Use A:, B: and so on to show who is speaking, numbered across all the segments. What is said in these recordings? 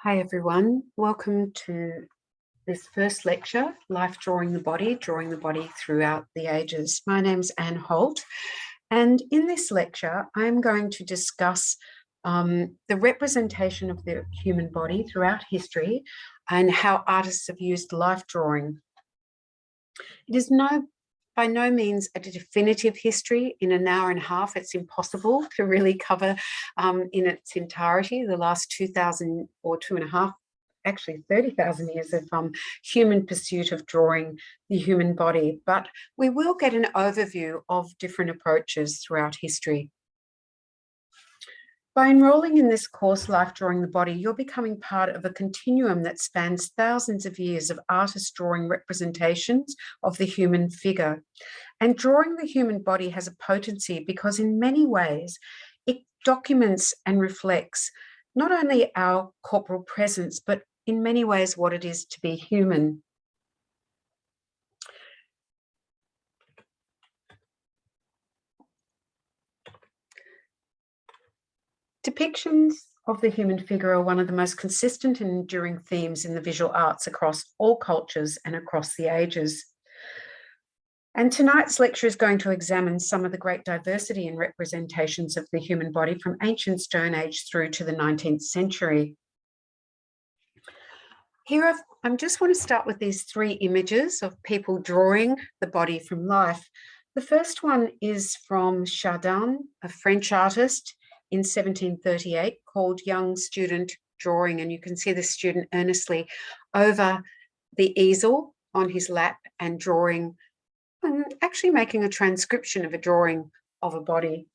A: Hi everyone, welcome to this first lecture, Life Drawing the Body Throughout the Ages. My name's Anne Holt, and in this lecture I'm going to discuss the representation of the human body throughout history and how artists have used life drawing. It is by no means a definitive history. In an hour and a half, it's impossible to really cover in its entirety the last 2,000 or 2.5, actually 30,000 years of human pursuit of drawing the human body. But we will get an overview of different approaches throughout history. By enrolling in this course, Life Drawing the Body, you're becoming part of a continuum that spans thousands of years of artists drawing representations of the human figure. And drawing the human body has a potency because in many ways it documents and reflects not only our corporal presence, but in many ways what it is to be human. Depictions of the human figure are one of the most consistent and enduring themes in the visual arts across all cultures and across the ages. And tonight's lecture is going to examine some of the great diversity in representations of the human body from ancient Stone Age through to the 19th century. Here I just want to start with these three images of people drawing the body from life. The first one is from Chardin, a French artist, in 1738 called Young Student Drawing, and you can see the student earnestly over the easel on his lap and drawing, and actually making a transcription of a drawing of a body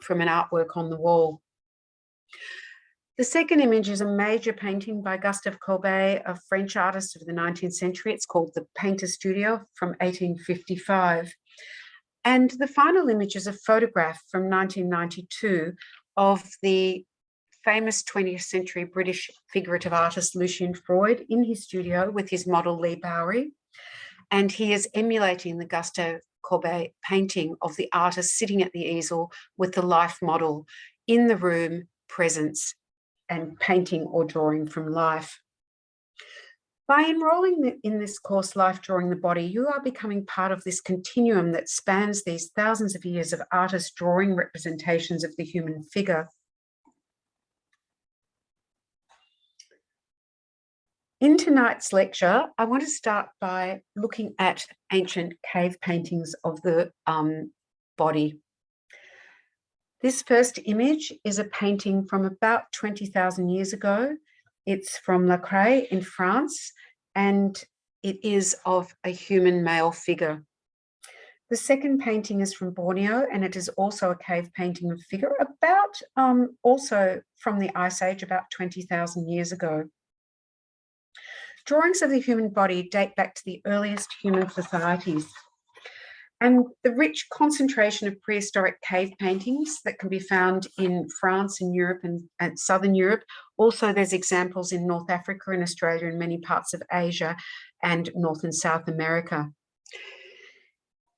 A: from an artwork on the wall. The second image is a major painting by Gustave Courbet, a French artist of the 19th century. It's called The Painter Studio from 1855. And the final image is a photograph from 1992 of the famous 20th century British figurative artist Lucian Freud in his studio with his model Leigh Bowery. And he is emulating the Gustave Courbet painting of the artist sitting at the easel with the life model in the room, presence, and painting or drawing from life. By enrolling in this course, Life Drawing the Body, you are becoming part of this continuum that spans these thousands of years of artists drawing representations of the human figure. In tonight's lecture, I want to start by looking at ancient cave paintings of the body. This first image is a painting from about 20,000 years ago. It's from La Craie in France, and it is of a human male figure. The second painting is from Borneo, and it is also a cave painting of figure about, also from the Ice Age, about 20,000 years ago. Drawings of the human body date back to the earliest human societies. And the rich concentration of prehistoric cave paintings that can be found in France and Europe and Southern Europe. Also, there's examples in North Africa and Australia and many parts of Asia and North and South America.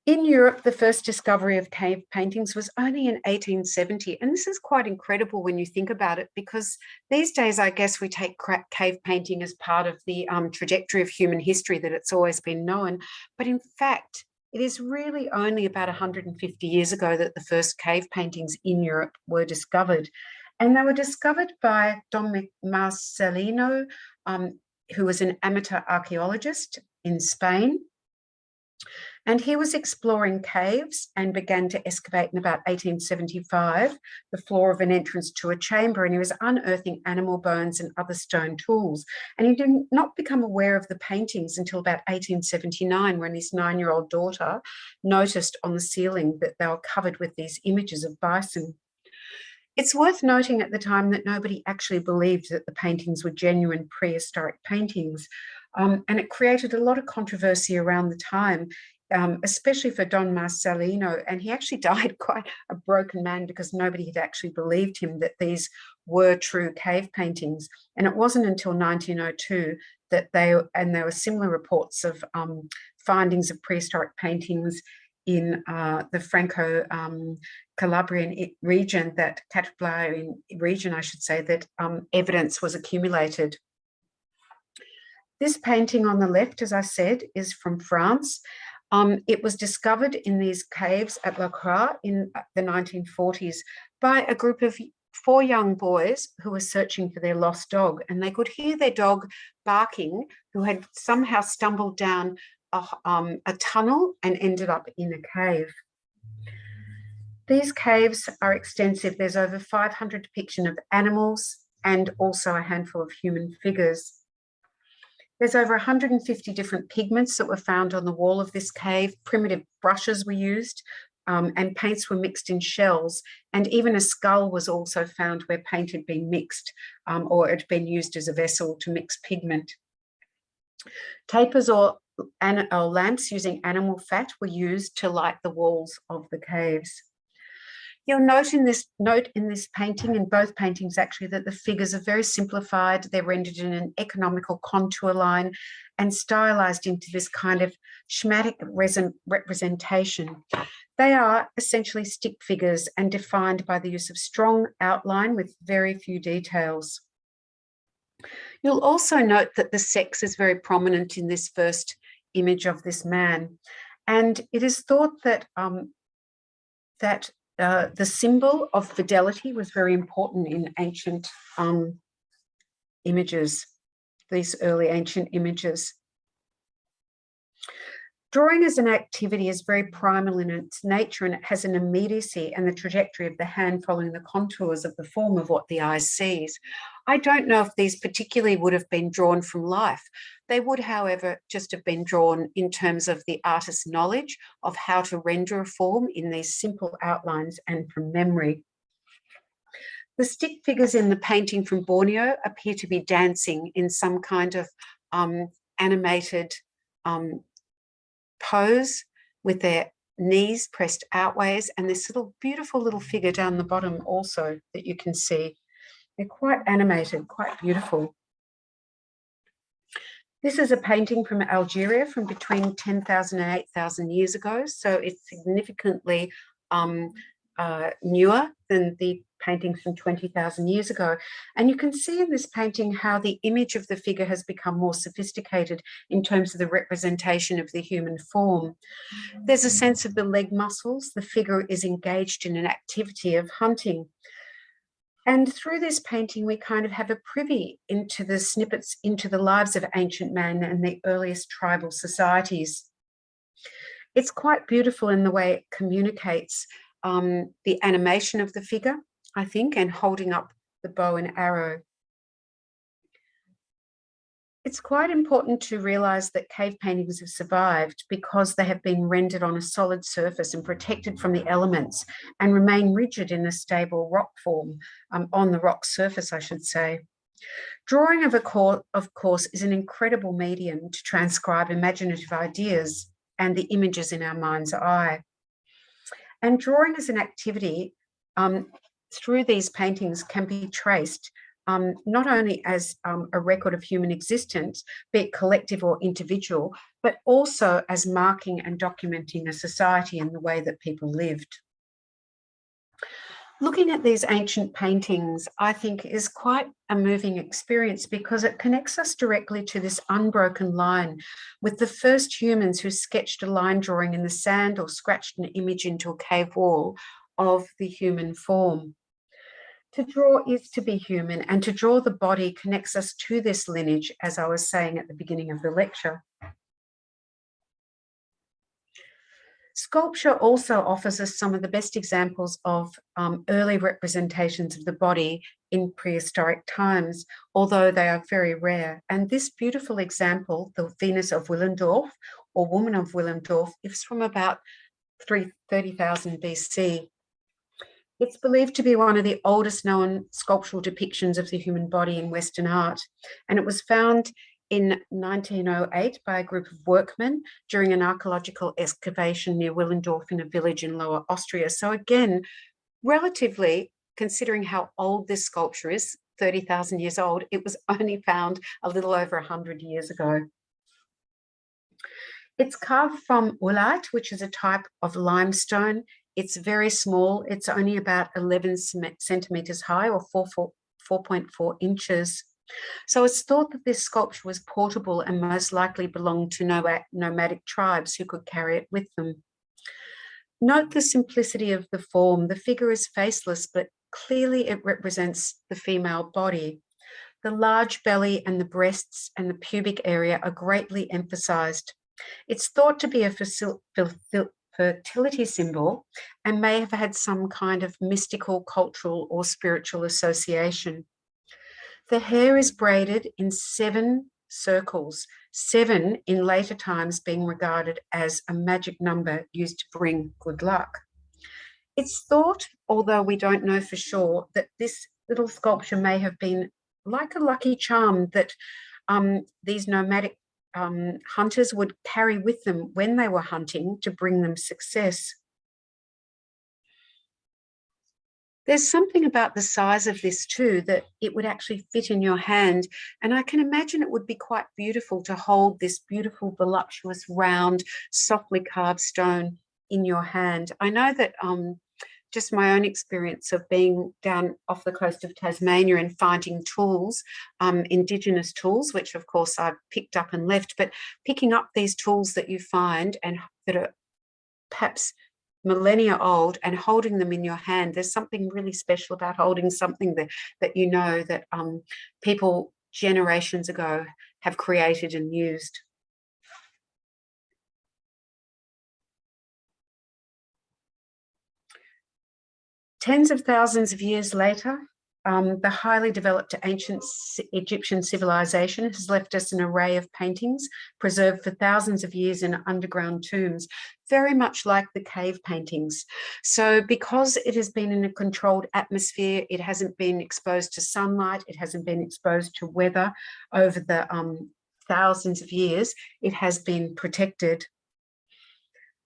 A: In Europe, the first discovery of cave paintings was only in 1870. And this is quite incredible when you think about it, because these days, I guess we take cave painting as part of the trajectory of human history, that it's always been known. But in fact, it is really only about 150 years ago that the first cave paintings in Europe were discovered. And they were discovered by Don Marcelino, who was an amateur archaeologist in Spain. And he was exploring caves and began to excavate in about 1875, the floor of an entrance to a chamber, and he was unearthing animal bones and other stone tools. And he did not become aware of the paintings until about 1879, when his 9-year-old daughter noticed on the ceiling that they were covered with these images of bison. It's worth noting at the time that nobody actually believed that the paintings were genuine prehistoric paintings. And it created a lot of controversy around the time, especially for Don Marcelino. And he actually died quite a broken man because nobody had actually believed him that these were true cave paintings. And it wasn't until 1902 that there were similar reports of findings of prehistoric paintings in the Franco-Calabrian region, that Calabrian region, I should say, that evidence was accumulated. This painting on the left, as I said, is from France. It was discovered in these caves at La Croix in the 1940s by a group of 4 young boys who were searching for their lost dog, and they could hear their dog barking, who had somehow stumbled down a tunnel and ended up in a cave. These caves are extensive. There's over 500 depictions of animals and also a handful of human figures. There's over 150 different pigments that were found on the wall of this cave. Primitive brushes were used, and paints were mixed in shells, and even a skull was also found where paint had been mixed, or it had been used as a vessel to mix pigment. Tapers or lamps using animal fat were used to light the walls of the caves. You'll note in this painting, in both paintings actually, that the figures are very simplified. They're rendered in an economical contour line and stylized into this kind of schematic representation. They are essentially stick figures and defined by the use of strong outline with very few details. You'll also note that the sex is very prominent in this first image of this man. And it is thought that, the symbol of fidelity was very important in ancient images, these early ancient images. Drawing as an activity is very primal in its nature, and it has an immediacy and the trajectory of the hand following the contours of the form of what the eye sees. I don't know if these particularly would have been drawn from life. They would, however, just have been drawn in terms of the artist's knowledge of how to render a form in these simple outlines and from memory. The stick figures in the painting from Borneo appear to be dancing in some kind of animated pose with their knees pressed outways, and this beautiful little figure down the bottom also that you can see. They're quite animated, quite beautiful. This is a painting from Algeria from between 10,000 and 8,000 years ago, so it's significantly newer than the paintings from 20,000 years ago. And you can see in this painting how the image of the figure has become more sophisticated in terms of the representation of the human form. There's a sense of the leg muscles. The figure is engaged in an activity of hunting. And through this painting, we kind of have a privy into the snippets into the lives of ancient man and the earliest tribal societies. It's quite beautiful in the way it communicates the animation of the figure, I think, and holding up the bow and arrow. It's quite important to realise that cave paintings have survived because they have been rendered on a solid surface and protected from the elements and remain rigid in a stable rock form, on the rock surface, I should say. Drawing, of course, is an incredible medium to transcribe imaginative ideas and the images in our mind's eye. And drawing as an activity through these paintings can be traced not only as a record of human existence, be it collective or individual, but also as marking and documenting a society and the way that people lived. Looking at these ancient paintings, I think, is quite a moving experience because it connects us directly to this unbroken line with the first humans who sketched a line drawing in the sand or scratched an image into a cave wall of the human form. To draw is to be human, and to draw the body connects us to this lineage, as I was saying at the beginning of the lecture. Sculpture also offers us some of the best examples of early representations of the body in prehistoric times, although they are very rare. And this beautiful example, the Venus of Willendorf, or Woman of Willendorf, is from about 30,000 BC. It's believed to be one of the oldest known sculptural depictions of the human body in Western art, and it was found in 1908 by a group of workmen during an archaeological excavation near Willendorf in a village in Lower Austria. So again, relatively, considering how old this sculpture is, 30,000 years old, it was only found a little over 100 years ago. It's carved from oolite, which is a type of limestone. It's very small. It's only about 11 centimeters high, or 4.4 inches. So it's thought that this sculpture was portable and most likely belonged to nomadic tribes who could carry it with them. Note the simplicity of the form. The figure is faceless, but clearly it represents the female body. The large belly and the breasts and the pubic area are greatly emphasized. It's thought to be a fertility symbol and may have had some kind of mystical, cultural, or spiritual association. The hair is braided in 7 circles, 7 in later times being regarded as a magic number used to bring good luck. It's thought, although we don't know for sure, that this little sculpture may have been like a lucky charm that these nomadic hunters would carry with them when they were hunting to bring them success. There's something about the size of this too, that it would actually fit in your hand. And I can imagine it would be quite beautiful to hold this beautiful, voluptuous, round, softly carved stone in your hand. I know that just my own experience of being down off the coast of Tasmania and finding tools, Indigenous tools, which of course I've picked up and left, but picking up these tools that you find and that are perhaps millennia old and holding them in your hand, there's something really special about holding something that you know that people generations ago have created and used. Tens of thousands of years later, the highly developed ancient Egyptian civilization has left us an array of paintings preserved for thousands of years in underground tombs, very much like the cave paintings. So because it has been in a controlled atmosphere, it hasn't been exposed to sunlight, it hasn't been exposed to weather over the thousands of years, it has been protected.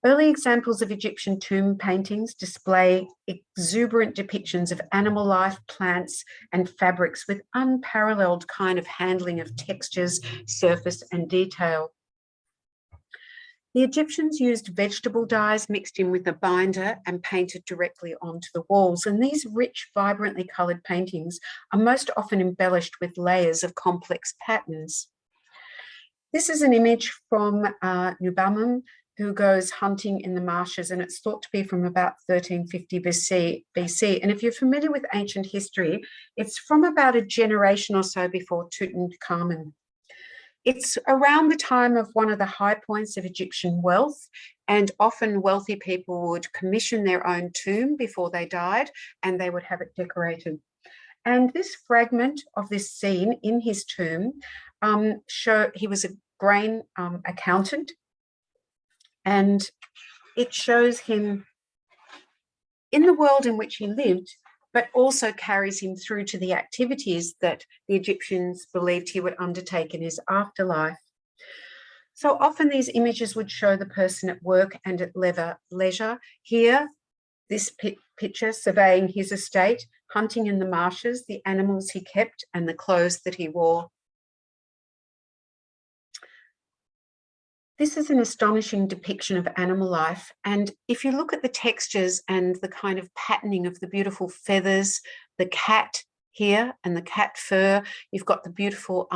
A: Early examples of Egyptian tomb paintings display exuberant depictions of animal life, plants, and fabrics with unparalleled kind of handling of textures, surface, and detail. The Egyptians used vegetable dyes mixed in with a binder and painted directly onto the walls. And these rich, vibrantly coloured paintings are most often embellished with layers of complex patterns. This is an image from Nubamun, who goes hunting in the marshes, and it's thought to be from about 1350 BC. And if you're familiar with ancient history, it's from about a generation or so before Tutankhamun. It's around the time of one of the high points of Egyptian wealth, and often wealthy people would commission their own tomb before they died, and they would have it decorated. And this fragment of this scene in his tomb he was a grain accountant, and it shows him in the world in which he lived, but also carries him through to the activities that the Egyptians believed he would undertake in his afterlife. So often these images would show the person at work and at leisure. Here, this picture surveying his estate, hunting in the marshes, the animals he kept, and the clothes that he wore. This is an astonishing depiction of animal life. And if you look at the textures and the kind of patterning of the beautiful feathers, the cat here and the cat fur, you've got the beautiful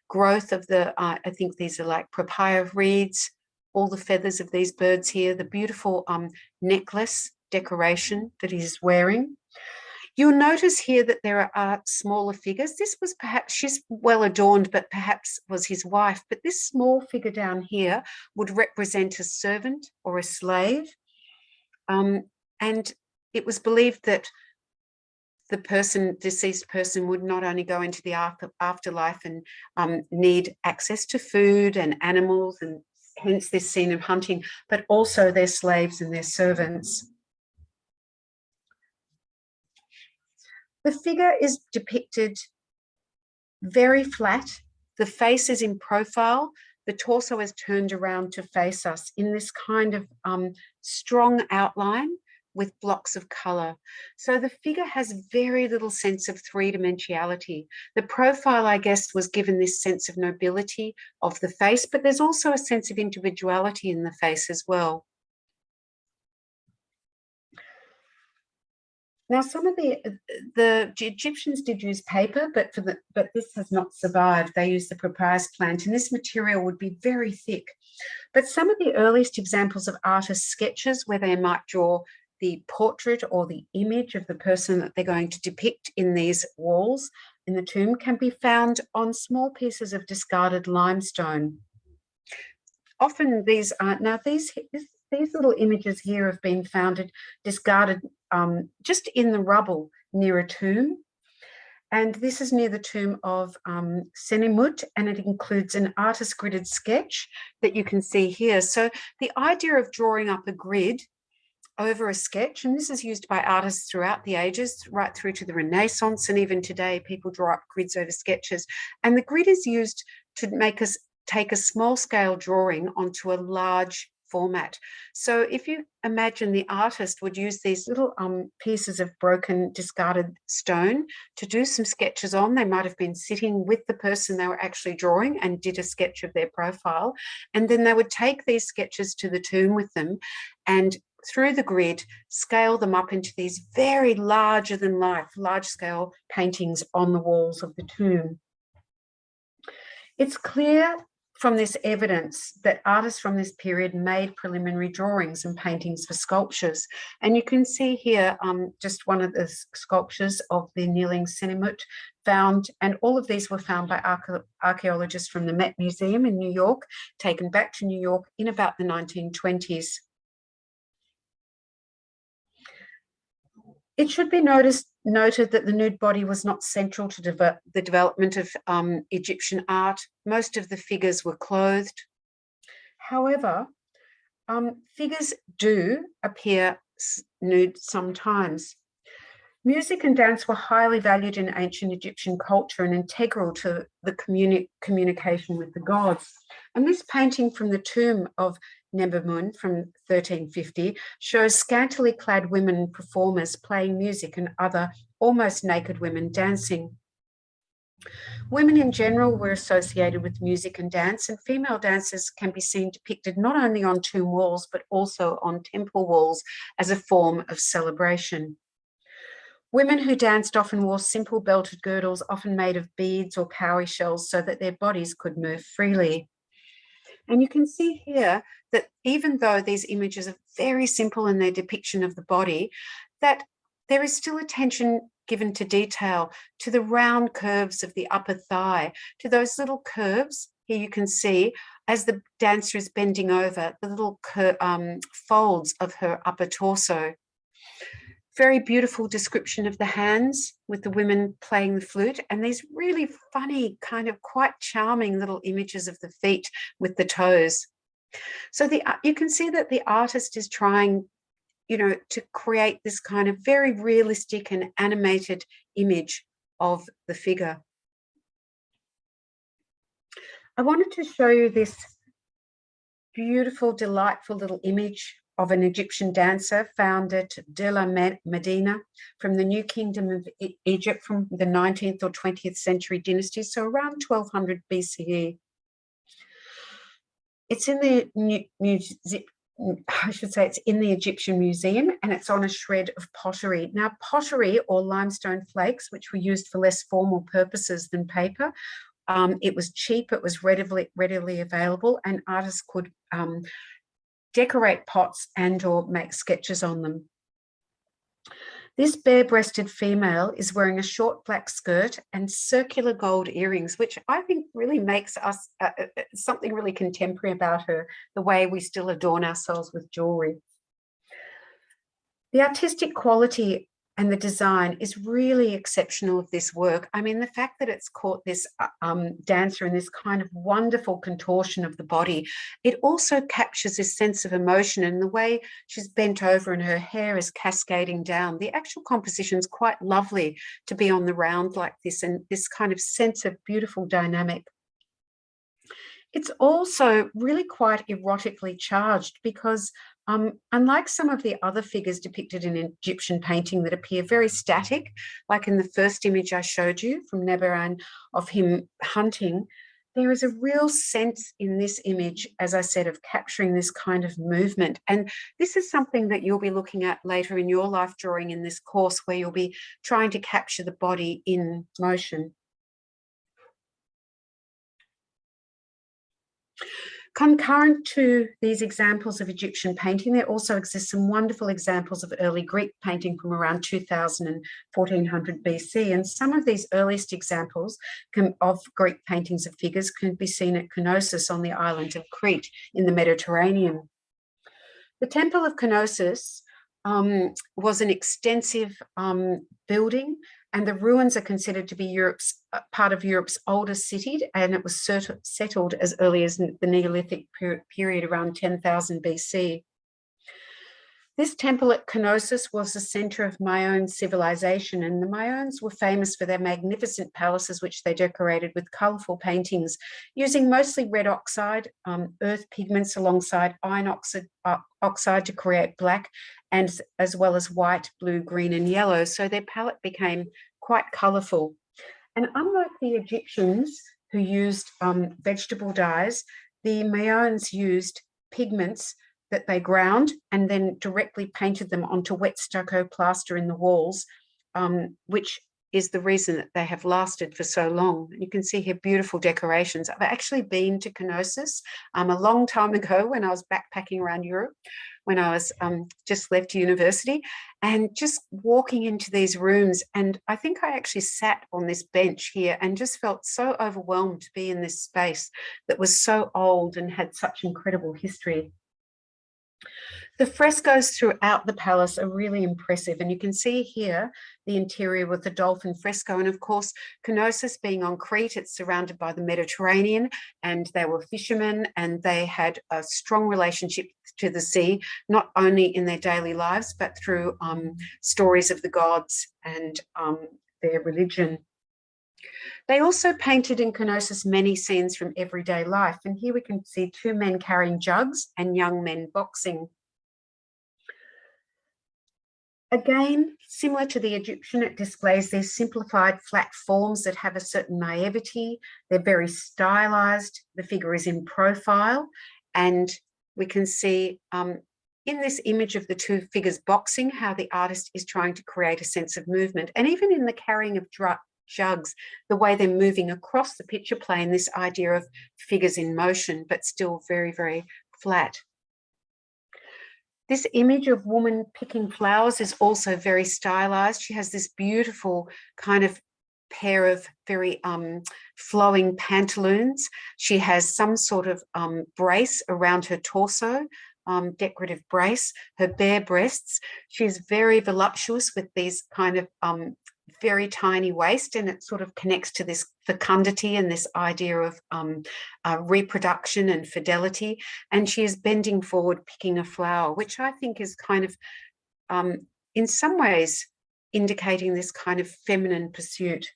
A: growth of the, I think these are like papaya reeds, all the feathers of these birds here, the beautiful necklace decoration that he's wearing. You'll notice here that there are smaller figures. This was perhaps, she's well adorned, but perhaps was his wife. But this small figure down here would represent a servant or a slave. And it was believed that the deceased person would not only go into the afterlife and need access to food and animals, and hence this scene of hunting, but also their slaves and their servants. The figure is depicted very flat. The face is in profile. The torso is turned around to face us in this kind of strong outline, with blocks of colour. So the figure has very little sense of three-dimensionality. The profile, I guess, was given this sense of nobility of the face, but there's also a sense of individuality in the face as well. Now, some of the Egyptians did use paper, but this has not survived. They used the papyrus plant, and this material would be very thick. But some of the earliest examples of artist sketches where they might draw the portrait or the image of the person that they're going to depict in these walls in the tomb can be found on small pieces of discarded limestone. Often these little images here have been found discarded just in the rubble near a tomb. And this is near the tomb of Senimut, and it includes an artist gridded sketch that you can see here. So the idea of drawing up a grid over a sketch, and this is used by artists throughout the ages, right through to the Renaissance, and even today people draw up grids over sketches. And the grid is used to make us take a small scale drawing onto a large format. So if you imagine the artist would use these little pieces of broken, discarded stone to do some sketches on. They might have been sitting with the person they were actually drawing and did a sketch of their profile. And then they would take these sketches to the tomb with them and through the grid, scale them up into these very larger than life, large scale paintings on the walls of the tomb. It's clear from this evidence that artists from this period made preliminary drawings and paintings for sculptures. And you can see here just one of the sculptures of the kneeling Senimut found, and all of these were found by archaeologists from the Met Museum in New York, taken back to New York in about the 1920s. It should be noted that the nude body was not central to the development of Egyptian art. Most of the figures were clothed. However, figures do appear nude sometimes. Music and dance were highly valued in ancient Egyptian culture and integral to the communication with the gods. And this painting from the tomb of Nebumun from 1350 shows scantily clad women performers playing music and other almost naked women dancing. Women in general were associated with music and dance, and female dancers can be seen depicted not only on tomb walls but also on temple walls as a form of celebration. Women who danced often wore simple belted girdles, often made of beads or cowrie shells, so that their bodies could move freely. And you can see here that even though these images are very simple in their depiction of the body, that there is still attention given to detail, to the round curves of the upper thigh, to those little curves. Here you can see, as the dancer is bending over, the little folds of her upper torso. Very beautiful description of the hands with the women playing the flute, and these really funny, kind of quite charming little images of the feet with the toes. So you can see that the artist is trying, to create this kind of very realistic and animated image of the figure. I wanted to show you this beautiful, delightful little image of an Egyptian dancer found at De la Medina from the New Kingdom of Egypt from the 19th or 20th century dynasty, so around 1200 BCE. It's in the it's in the Egyptian Museum, and it's on a shred of pottery. Now, pottery or limestone flakes, which were used for less formal purposes than paper, it was cheap, it was readily available, and artists could decorate pots and or make sketches on them. This bare-breasted female is wearing a short black skirt and circular gold earrings, which I think really makes us something really contemporary about her, the way we still adorn ourselves with jewelry. The artistic quality and the design is really exceptional of this work. I mean, the fact that it's caught this dancer in this kind of wonderful contortion of the body, it also captures this sense of emotion, and the way she's bent over and her hair is cascading down. The actual composition is quite lovely to be on the round like this, and this kind of sense of beautiful dynamic. It's also really quite erotically charged because Unlike some of the other figures depicted in Egyptian painting that appear very static, like in the first image I showed you from Neburan of him hunting, there is a real sense in this image, as I said, of capturing this kind of movement. And this is something that you'll be looking at later in your life drawing in this course, where you'll be trying to capture the body in motion. Concurrent to these examples of Egyptian painting, there also exist some wonderful examples of early Greek painting from around 2000 and 1400 BC. And some of these earliest examples of Greek paintings of figures can be seen at Knossos on the island of Crete in the Mediterranean. The Temple of Knossos was an extensive building, and the ruins are considered to be part of Europe's oldest city, and it was settled as early as the Neolithic period around 10,000 BC. This temple at Knossos was the center of Mayan civilization, and the Mayans were famous for their magnificent palaces, which they decorated with colorful paintings using mostly red oxide, earth pigments alongside iron oxide to create black, and as well as white, blue, green, and yellow. So their palette became quite colorful. And unlike the Egyptians who used vegetable dyes, the Mayans used pigments that they ground and then directly painted them onto wet stucco plaster in the walls, which is the reason that they have lasted for so long. You can see here beautiful decorations. I've actually been to Knossos a long time ago when I was backpacking around Europe, when I was just left university, and just walking into these rooms. And I think I actually sat on this bench here and just felt so overwhelmed to be in this space that was so old and had such incredible history. The frescoes throughout the palace are really impressive, and you can see here the interior with the dolphin fresco. And of course, Knossos being on Crete, it's surrounded by the Mediterranean, and they were fishermen, and they had a strong relationship to the sea, not only in their daily lives, but through stories of the gods and their religion. They also painted in Knossos many scenes from everyday life, and here we can see two men carrying jugs and young men boxing. Again, similar to the Egyptian, it displays these simplified flat forms that have a certain naivety. They're very stylized. The figure is in profile, and we can see in this image of the two figures boxing how the artist is trying to create a sense of movement. And even in the carrying of jugs, the way they're moving across the picture plane, this idea of figures in motion, but still very, very flat. This image of woman picking flowers is also very stylized. She has this beautiful kind of pair of very flowing pantaloons. She has some sort of brace around her torso, decorative brace, her bare breasts. She's very voluptuous with these kind of very tiny waist, and it sort of connects to this fecundity and this idea of reproduction and fidelity. And she is bending forward, picking a flower, which I think is kind of, in some ways, indicating this kind of feminine pursuit.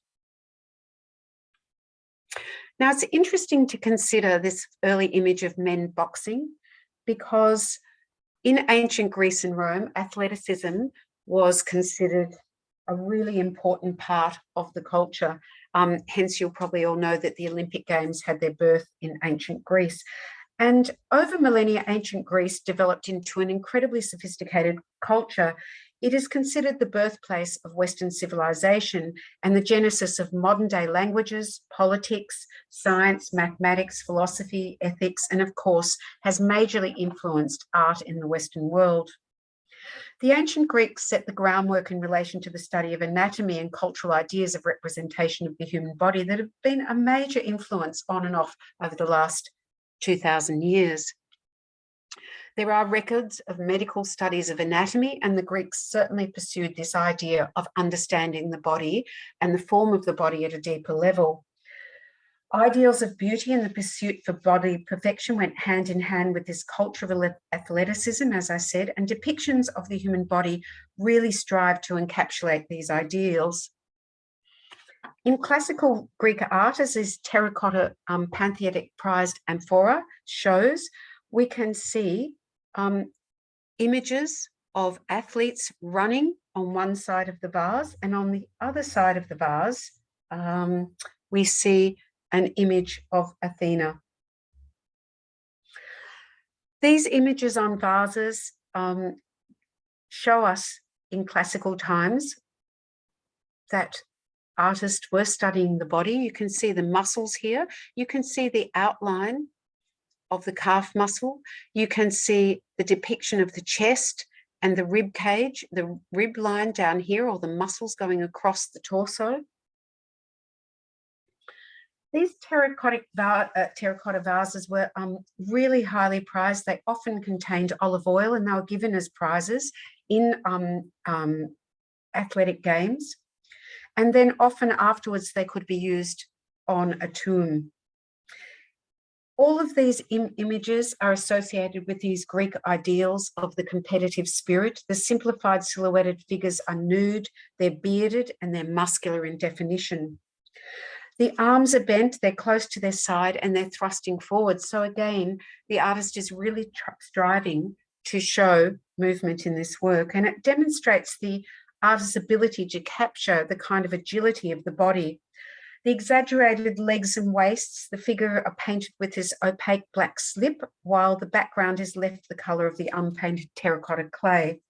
A: Now, it's interesting to consider this early image of men boxing, because in ancient Greece and Rome, athleticism was considered a really important part of the culture. Hence, you'll probably all know that the Olympic Games had their birth in ancient Greece. And over millennia, ancient Greece developed into an incredibly sophisticated culture. It is considered the birthplace of Western civilization and the genesis of modern day languages, politics, science, mathematics, philosophy, ethics, and of course, has majorly influenced art in the Western world. The ancient Greeks set the groundwork in relation to the study of anatomy and cultural ideas of representation of the human body that have been a major influence on and off over the last 2,000 years. There are records of medical studies of anatomy, and the Greeks certainly pursued this idea of understanding the body and the form of the body at a deeper level. Ideals of beauty and the pursuit for body perfection went hand in hand with this culture of athleticism, as I said, and depictions of the human body really strive to encapsulate these ideals. In classical Greek art, as this terracotta panthetic prized amphora shows, we can see images of athletes running on one side of the vase, and on the other side of the vase, we see an image of Athena. These images on vases show us in classical times that artists were studying the body. You can see the muscles here. You can see the outline of the calf muscle. You can see the depiction of the chest and the rib cage, the rib line down here, or the muscles going across the torso. These terracotta vases were really highly prized. They often contained olive oil, and they were given as prizes in athletic games. And then often afterwards, they could be used on a tomb. All of these images are associated with these Greek ideals of the competitive spirit. The simplified silhouetted figures are nude, they're bearded, and they're muscular in definition. The arms are bent, they're close to their side, and they're thrusting forward. So again, the artist is really striving to show movement in this work, and it demonstrates the artist's ability to capture the kind of agility of the body. The exaggerated legs and waists, the figure are painted with this opaque black slip, while the background is left the colour of the unpainted terracotta clay.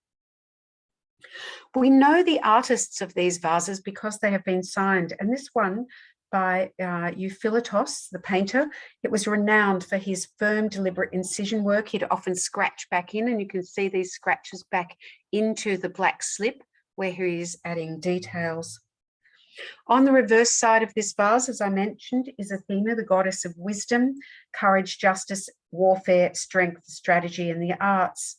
A: We know the artists of these vases because they have been signed, and this one by Euphiletos, the painter, it was renowned for his firm, deliberate incision work. He'd often scratch back in, and you can see these scratches back into the black slip where he is adding details. On the reverse side of this vase, as I mentioned, is Athena, the goddess of wisdom, courage, justice, warfare, strength, strategy, and the arts.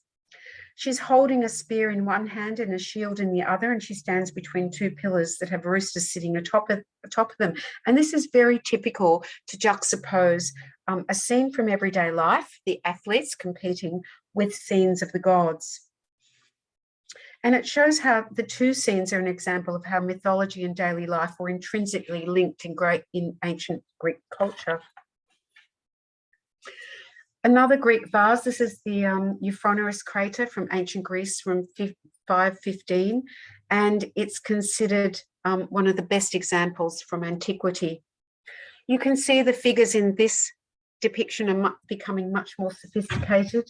A: She's holding a spear in one hand and a shield in the other, and she stands between two pillars that have roosters sitting atop of them. And this is very typical to juxtapose a scene from everyday life, the athletes competing, with scenes of the gods. And it shows how the two scenes are an example of how mythology and daily life were intrinsically linked in ancient Greek culture. Another Greek vase, this is the Euphronios crater from ancient Greece from 515, and it's considered one of the best examples from antiquity. You can see the figures in this depiction are becoming much more sophisticated.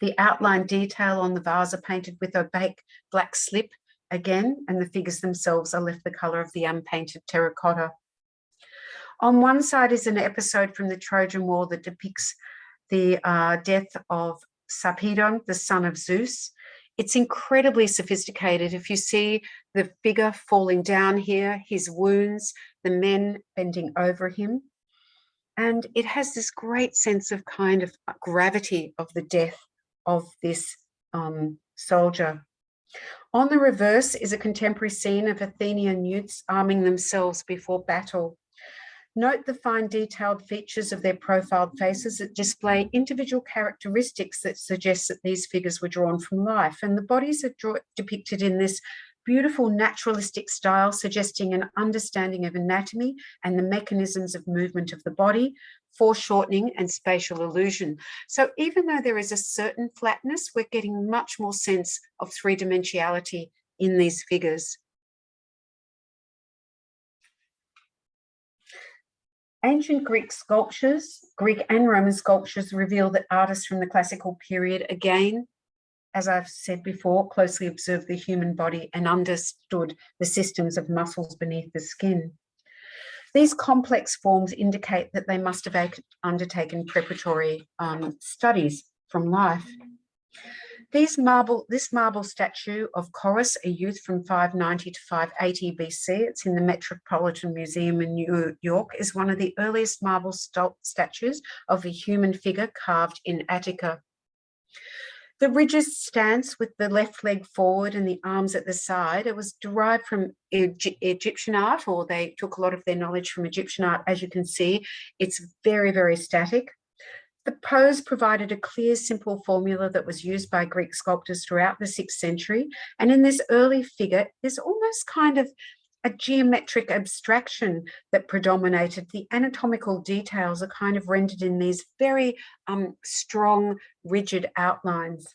A: The outline detail on the vase are painted with opaque black slip again, and the figures themselves are left the colour of the unpainted terracotta. On one side is an episode from the Trojan War that depicts the death of Sarpedon, the son of Zeus. It's incredibly sophisticated. If you see the figure falling down here, his wounds, the men bending over him, and it has this great sense of kind of gravity of the death of this soldier. On the reverse is a contemporary scene of Athenian youths arming themselves before battle. Note the fine detailed features of their profiled faces that display individual characteristics that suggest that these figures were drawn from life, and the bodies are depicted in this beautiful naturalistic style, suggesting an understanding of anatomy and the mechanisms of movement of the body, foreshortening and spatial illusion. So even though there is a certain flatness, we're getting much more sense of three-dimensionality in these figures. Ancient Greek sculptures, Greek and Roman sculptures, reveal that artists from the classical period, again, as I've said before, closely observed the human body and understood the systems of muscles beneath the skin. These complex forms indicate that they must have undertaken preparatory studies from life. This marble statue of Chorus, a youth from 590 to 580 BC, it's in the Metropolitan Museum in New York, is one of the earliest marble statues of a human figure carved in Attica. The rigid stance with the left leg forward and the arms at the side, it was derived from Egyptian art, or they took a lot of their knowledge from Egyptian art. As you can see, it's very, very static. The pose provided a clear, simple formula that was used by Greek sculptors throughout the 6th century. And in this early figure, there's almost kind of a geometric abstraction that predominated. The anatomical details are kind of rendered in these very strong, rigid outlines.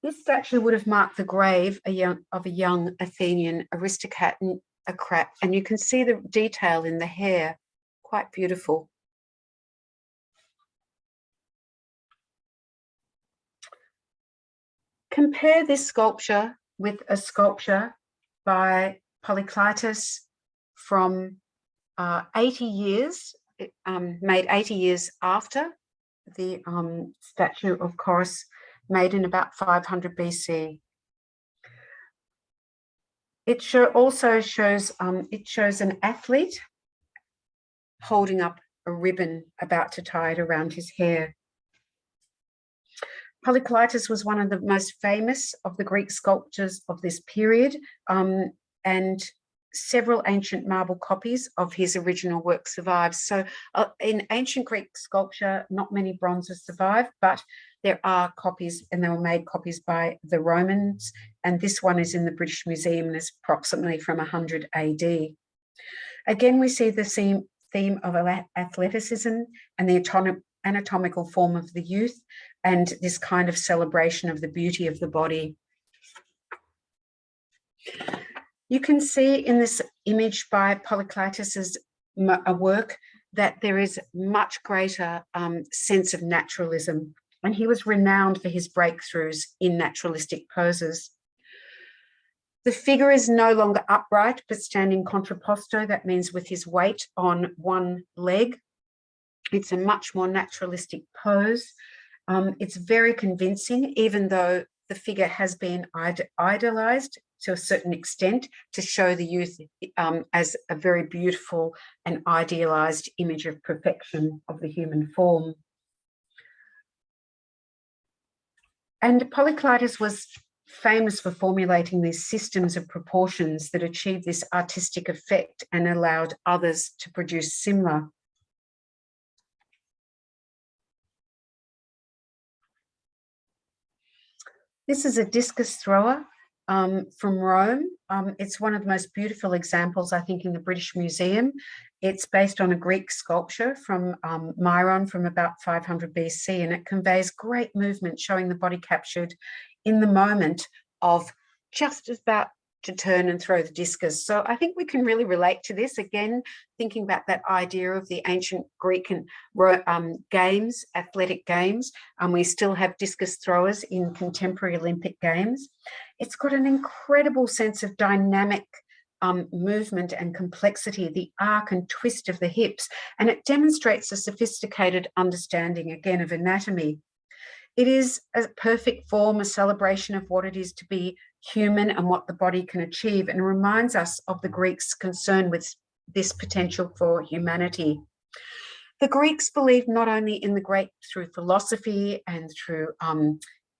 A: This statue would have marked the grave of a young Athenian aristocrat, and you can see the detail in the hair, quite beautiful. Compare this sculpture with a sculpture by Polykleitos from 80 years, made 80 years after the statue of Chorus, made in about 500 BC. It also shows an athlete holding up a ribbon, about to tie it around his hair. Polykleitos was one of the most famous of the Greek sculptors of this period, and several ancient marble copies of his original work survive. So in ancient Greek sculpture, not many bronzes survive, but there are copies, and they were made copies by the Romans, and this one is in the British Museum and is approximately from 100 AD. Again, we see the theme of athleticism and the anatomical form of the youth, and this kind of celebration of the beauty of the body. You can see in this image by Polykleitos's work that there is much greater sense of naturalism, and he was renowned for his breakthroughs in naturalistic poses. The figure is no longer upright, but standing contrapposto. That means with his weight on one leg. It's a much more naturalistic pose. It's very convincing, even though the figure has been idolized to a certain extent to show the youth as a very beautiful and idealized image of perfection of the human form. And Polykleitos was famous for formulating these systems of proportions that achieved this artistic effect and allowed others to produce similar. This is a discus thrower from Rome. It's one of the most beautiful examples, I think, in the British Museum. It's based on a Greek sculpture from Myron from about 500 BC, and it conveys great movement, showing the body captured in the moment of just about to turn and throw the discus. So I think we can really relate to this. Again, thinking about that idea of the ancient Greek and games, athletic games, and we still have discus throwers in contemporary Olympic games. It's got an incredible sense of dynamic movement and complexity, the arc and twist of the hips, and it demonstrates a sophisticated understanding, again, of anatomy. It is a perfect form, a celebration of what it is to be human and what the body can achieve, and reminds us of the Greeks' concern with this potential for humanity. The Greeks believed not only in the great through philosophy and through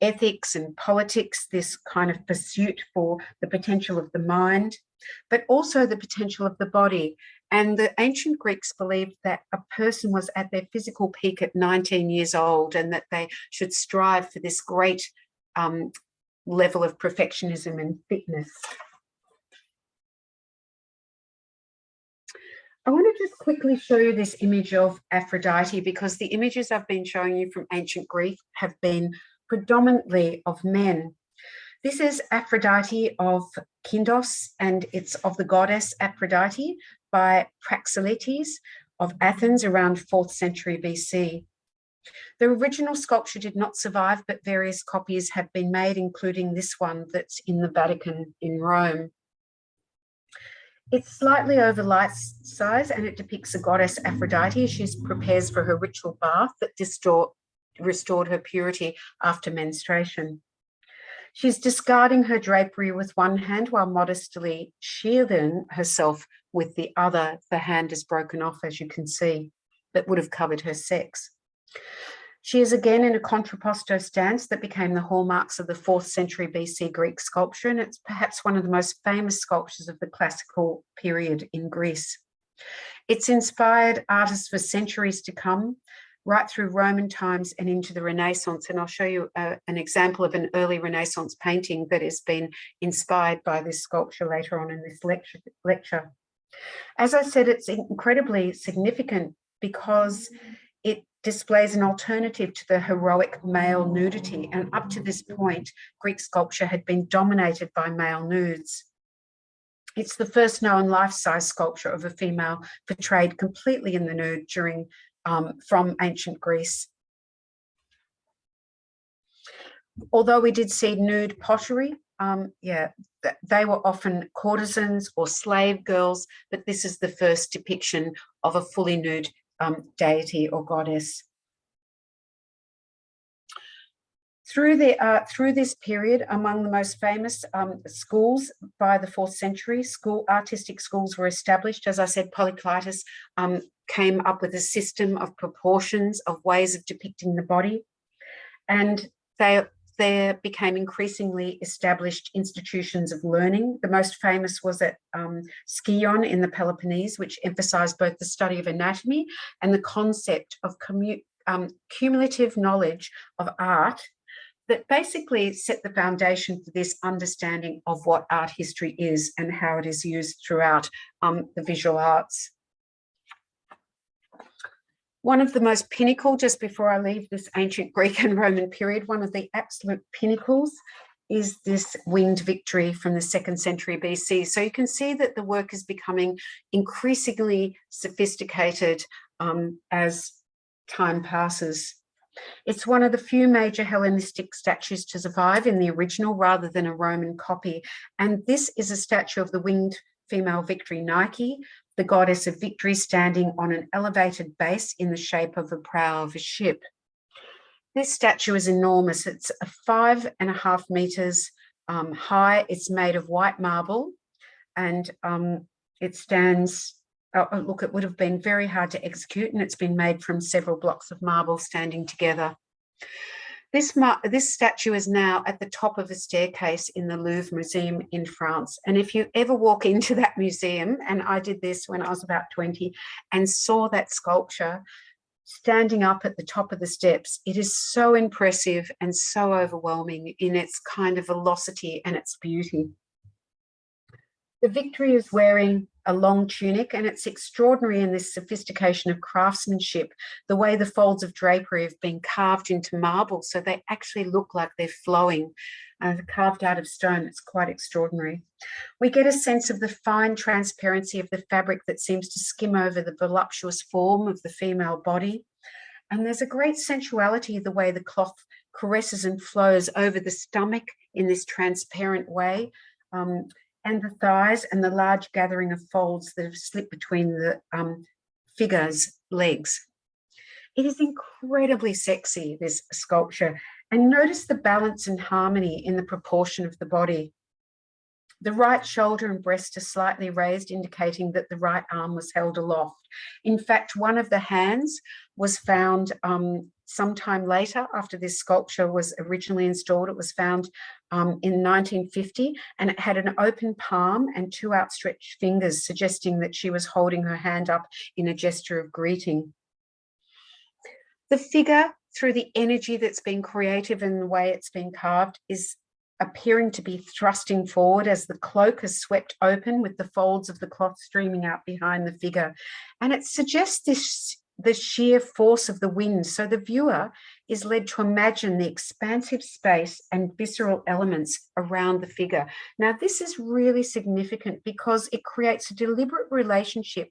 A: ethics and politics, this kind of pursuit for the potential of the mind, but also the potential of the body. And the ancient Greeks believed that a person was at their physical peak at 19 years old, and that they should strive for this great level of perfectionism and fitness. I want to just quickly show you this image of Aphrodite, because the images I've been showing you from ancient Greek have been predominantly of men. This is Aphrodite of Kindos, and it's of the goddess Aphrodite by Praxiteles of Athens around 4th century BC. The original sculpture did not survive, but various copies have been made, including this one that's in the Vatican in Rome. It's slightly over life size, and it depicts a goddess Aphrodite as she prepares for her ritual bath that restored her purity after menstruation. She's discarding her drapery with one hand while modestly shielding herself with the other. The hand is broken off, as you can see, that would have covered her sex. She is again in a contrapposto stance that became the hallmarks of the 4th century BC Greek sculpture, and it's perhaps one of the most famous sculptures of the classical period in Greece. It's inspired artists for centuries to come, right through Roman times and into the Renaissance. And I'll show you an example of an early Renaissance painting that has been inspired by this sculpture later on in this lecture. As I said, it's incredibly significant because it displays an alternative to the heroic male nudity, and up to this point, Greek sculpture had been dominated by male nudes. It's the first known life-size sculpture of a female portrayed completely in the nude from ancient Greece. Although we did see nude pottery, they were often courtesans or slave girls, but this is the first depiction of a fully nude deity or goddess. Through this period, among the most famous schools by the 4th century, artistic schools were established. As I said, Polykleitos came up with a system of proportions, of ways of depicting the body, and there became increasingly established institutions of learning. The most famous was at Skion in the Peloponnese, which emphasised both the study of anatomy and the concept of cumulative knowledge of art that basically set the foundation for this understanding of what art history is and how it is used throughout the visual arts. One of the most pinnacle, just before I leave this ancient Greek and Roman period, one of the absolute pinnacles is this winged Victory from the 2nd century BC. So you can see that the work is becoming increasingly sophisticated as time passes. It's one of the few major Hellenistic statues to survive in the original rather than a Roman copy. And this is a statue of the winged female Victory Nike, the goddess of victory, standing on an elevated base in the shape of a prow of a ship. This statue is enormous. It's 5.5 meters high. It's made of white marble, and it stands. Oh, look, it would have been very hard to execute, and it's been made from several blocks of marble standing together. This statue is now at the top of a staircase in the Louvre Museum in France. And if you ever walk into that museum, and I did this when I was about 20, and saw that sculpture standing up at the top of the steps, it is so impressive and so overwhelming in its kind of velocity and its beauty. The Victory is wearing a long tunic, and it's extraordinary in this sophistication of craftsmanship, the way the folds of drapery have been carved into marble, so they actually look like they're flowing, carved out of stone. It's quite extraordinary. We get a sense of the fine transparency of the fabric that seems to skim over the voluptuous form of the female body. And there's a great sensuality the way the cloth caresses and flows over the stomach in this transparent way, and the thighs, and the large gathering of folds that have slipped between the figure's legs. It is incredibly sexy, this sculpture. And notice the balance and harmony in the proportion of the body. The right shoulder and breast are slightly raised, indicating that the right arm was held aloft. In fact, one of the hands was found sometime later, after this sculpture was originally installed. It was found in 1950, and it had an open palm and 2 outstretched fingers, suggesting that she was holding her hand up in a gesture of greeting. The figure, through the energy that's been creative in the way it's been carved, is appearing to be thrusting forward as the cloak is swept open with the folds of the cloth streaming out behind the figure. And it suggests the sheer force of the wind. So the viewer is led to imagine the expansive space and visceral elements around the figure. Now, this is really significant because it creates a deliberate relationship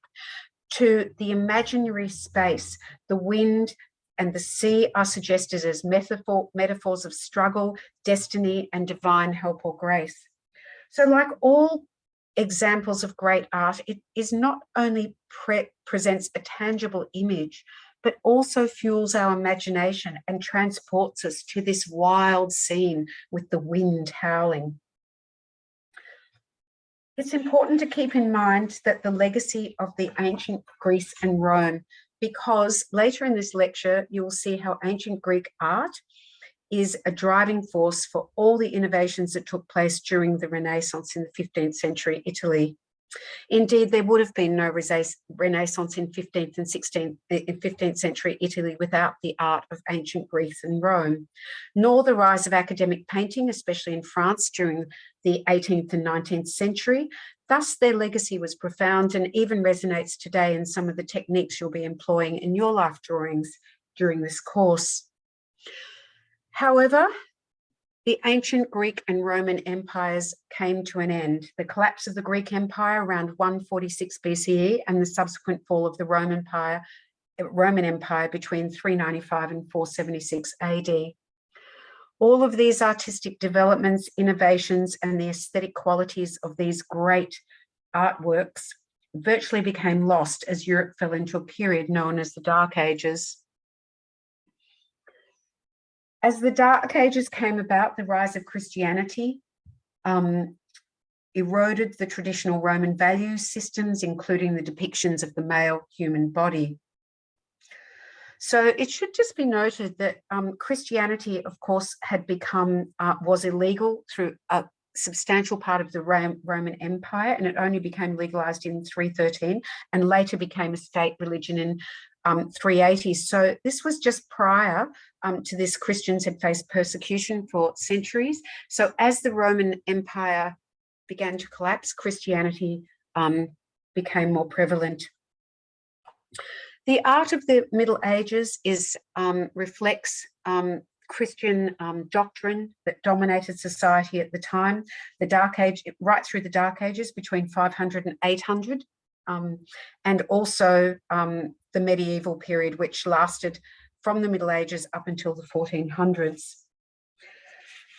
A: to the imaginary space. The wind and the sea are suggested as metaphors of struggle, destiny, and divine help or grace. So like all examples of great art, it is not only presents a tangible image, but also fuels our imagination and transports us to this wild scene with the wind howling. It's important to keep in mind that the legacy of the ancient Greece and Rome, because later in this lecture, you will see how ancient Greek art is a driving force for all the innovations that took place during the Renaissance in the 15th century Italy. Indeed, there would have been no Renaissance in 15th century Italy without the art of ancient Greece and Rome, nor the rise of academic painting, especially in France during the 18th and 19th century. Thus, their legacy was profound and even resonates today in some of the techniques you'll be employing in your life drawings during this course. However, the ancient Greek and Roman empires came to an end. The collapse of the Greek Empire around 146 BCE and the subsequent fall of the Roman Empire between 395 and 476 AD. All of these artistic developments, innovations, and the aesthetic qualities of these great artworks virtually became lost as Europe fell into a period known as the Dark Ages. As the Dark Ages came about, the rise of Christianity eroded the traditional Roman value systems, including the depictions of the male human body. So it should just be noted that Christianity, of course, had become, was illegal through a substantial part of the Roman Empire, and it only became legalized in 313 and later became a state religion in 380. So this was just prior to this. Christians had faced persecution for centuries. So as the Roman Empire began to collapse, Christianity became more prevalent. The art of the Middle Ages reflects Christian doctrine that dominated society at the time. The Dark Age, right through the Dark Ages, between 500 and 800, and also the medieval period, which lasted from the Middle Ages up until the 1400s.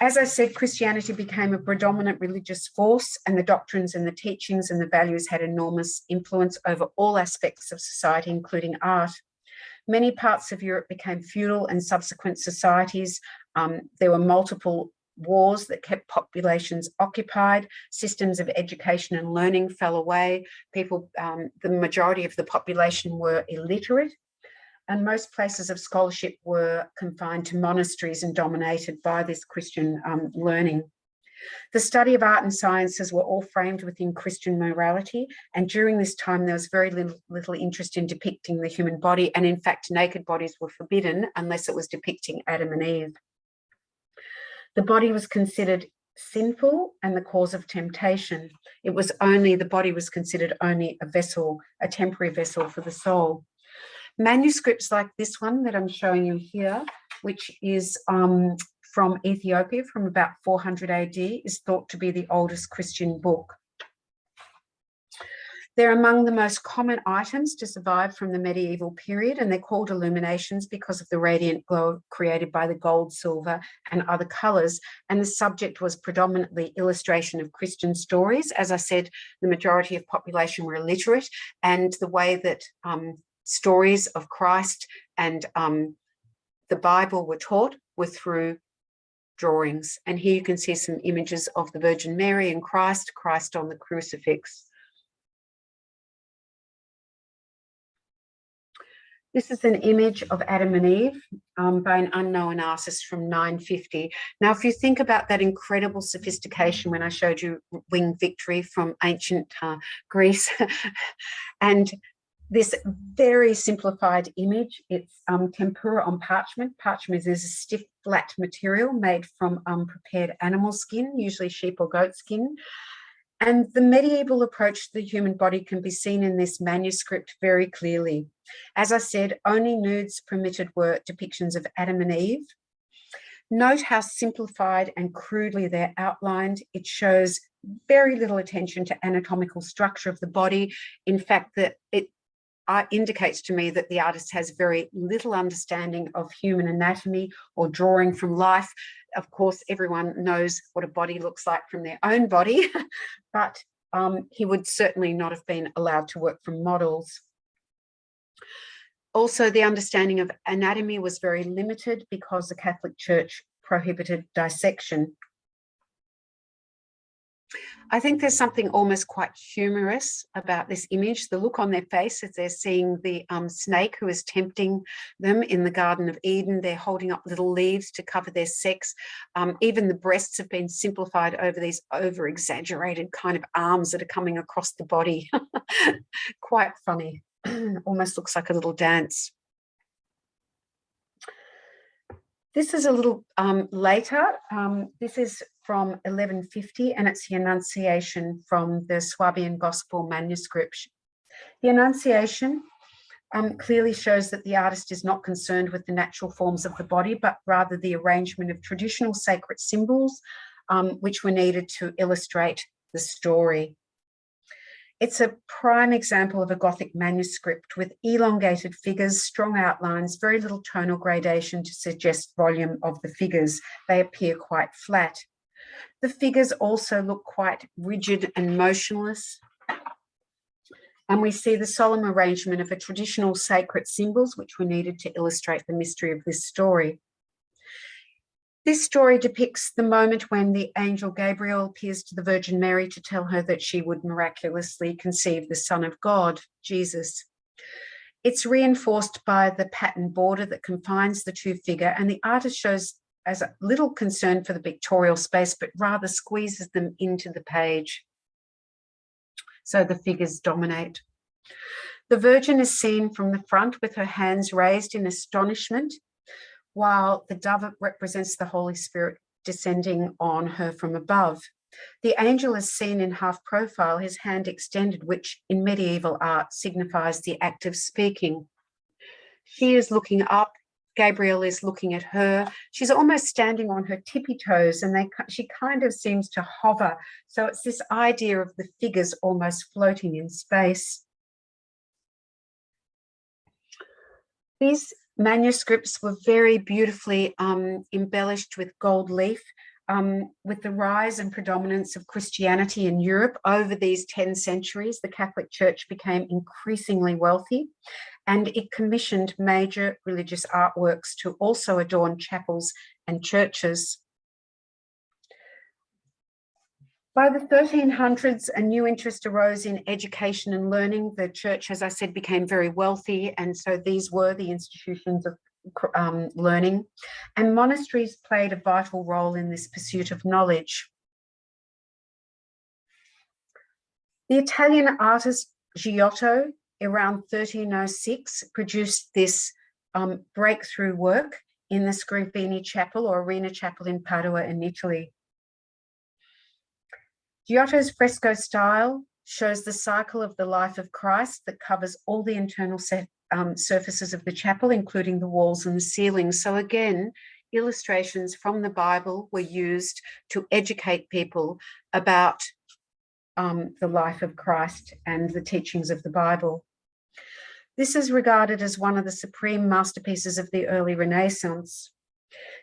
A: As I said, Christianity became a predominant religious force, and the doctrines and the teachings and the values had enormous influence over all aspects of society, including art. Many parts of Europe became feudal and subsequent societies. There were multiple wars that kept populations occupied. Systems of education and learning fell away. The majority of the population were illiterate, and most places of scholarship were confined to monasteries and dominated by this Christian learning. The study of art and sciences were all framed within Christian morality, and during this time there was very little interest in depicting the human body, and in fact naked bodies were forbidden unless it was depicting Adam and Eve. The body was considered sinful and the cause of temptation. The body was considered only a vessel, a temporary vessel for the soul. Manuscripts like this one that I'm showing you here, which is from Ethiopia from about 400 AD, is thought to be the oldest Christian book. They're among the most common items to survive from the medieval period, and they're called illuminations because of the radiant glow created by the gold, silver, and other colours. And the subject was predominantly illustration of Christian stories. As I said, the majority of population were illiterate, and the way that stories of Christ and the Bible were taught were through drawings. And here you can see some images of the Virgin Mary and Christ on the crucifix. This is an image of Adam and Eve by an unknown artist from 950. Now, if you think about that incredible sophistication when I showed you Winged Victory from ancient Greece, and this very simplified image, it's tempera on parchment. Parchment is a stiff, flat material made from prepared animal skin, usually sheep or goat skin. And the medieval approach to the human body can be seen in this manuscript very clearly. As I said, only nudes permitted were depictions of Adam and Eve. Note how simplified and crudely they're outlined. It shows very little attention to anatomical structure of the body. In fact, that it indicates to me that the artist has very little understanding of human anatomy or drawing from life. Of course, everyone knows what a body looks like from their own body, but he would certainly not have been allowed to work from models. Also, the understanding of anatomy was very limited because the Catholic Church prohibited dissection. I think there's something almost quite humorous about this image. The look on their face as they're seeing the snake who is tempting them in the Garden of Eden. They're holding up little leaves to cover their sex. Even the breasts have been simplified over these over-exaggerated kind of arms that are coming across the body. Quite funny. Almost looks like a little dance. This is a little later. This is from 1150, and it's the Annunciation from the Swabian Gospel manuscript. The Annunciation clearly shows that the artist is not concerned with the natural forms of the body, but rather the arrangement of traditional sacred symbols, which were needed to illustrate the story. It's a prime example of a Gothic manuscript with elongated figures, strong outlines, very little tonal gradation to suggest volume of the figures. They appear quite flat. The figures also look quite rigid and motionless. And we see the solemn arrangement of a traditional sacred symbols, which were needed to illustrate the mystery of this story. This story depicts the moment when the angel Gabriel appears to the Virgin Mary to tell her that she would miraculously conceive the Son of God, Jesus. It's reinforced by the pattern border that confines the two figures, and the artist shows as little concern for the pictorial space, but rather squeezes them into the page. So the figures dominate. The Virgin is seen from the front with her hands raised in astonishment, while the dove represents the Holy Spirit descending on her from above. The angel is seen in half profile, his hand extended, which in medieval art signifies the act of speaking. She is looking up. Gabriel is looking at her. She's almost standing on her tippy toes, and she kind of seems to hover. So it's this idea of the figures almost floating in space. These manuscripts were very beautifully embellished with gold leaf. With the rise and predominance of Christianity in Europe over these 10 centuries, the Catholic Church became increasingly wealthy, and it commissioned major religious artworks to also adorn chapels and churches. By the 1300s, a new interest arose in education and learning. The church, as I said, became very wealthy, and so these were the institutions of learning, and monasteries played a vital role in this pursuit of knowledge. The Italian artist Giotto, around 1306, produced this breakthrough work in the Scrivini Chapel or Arena Chapel in Padua in Italy. Giotto's fresco style shows the cycle of the life of Christ that covers all the internal surfaces of the chapel, including the walls and the ceiling. So again, illustrations from the Bible were used to educate people about the life of Christ and the teachings of the Bible. This is regarded as one of the supreme masterpieces of the early Renaissance.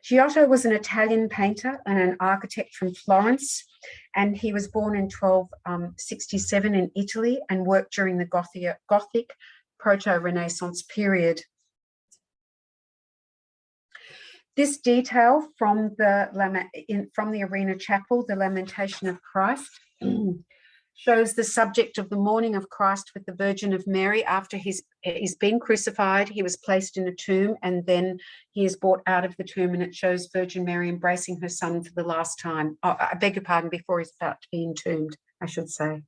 A: Giotto was an Italian painter and an architect from Florence, and he was born in 1267 in Italy and worked during the Gothic Proto-Renaissance period. This detail from the Arena Chapel, the Lamentation of Christ, shows the subject of the mourning of Christ with the Virgin of Mary after he's been crucified. He was placed in a tomb, and then he is brought out of the tomb, and it shows Virgin Mary embracing her son for the last time. Oh, I beg your pardon, before he's about to be entombed, I should say.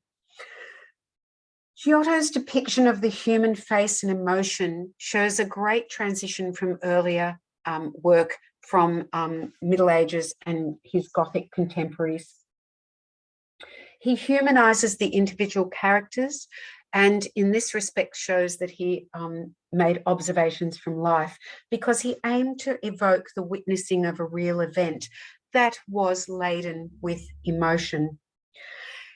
A: Giotto's depiction of the human face and emotion shows a great transition from earlier work from Middle Ages and his Gothic contemporaries. He humanizes the individual characters, and in this respect shows that he made observations from life, because he aimed to evoke the witnessing of a real event that was laden with emotion.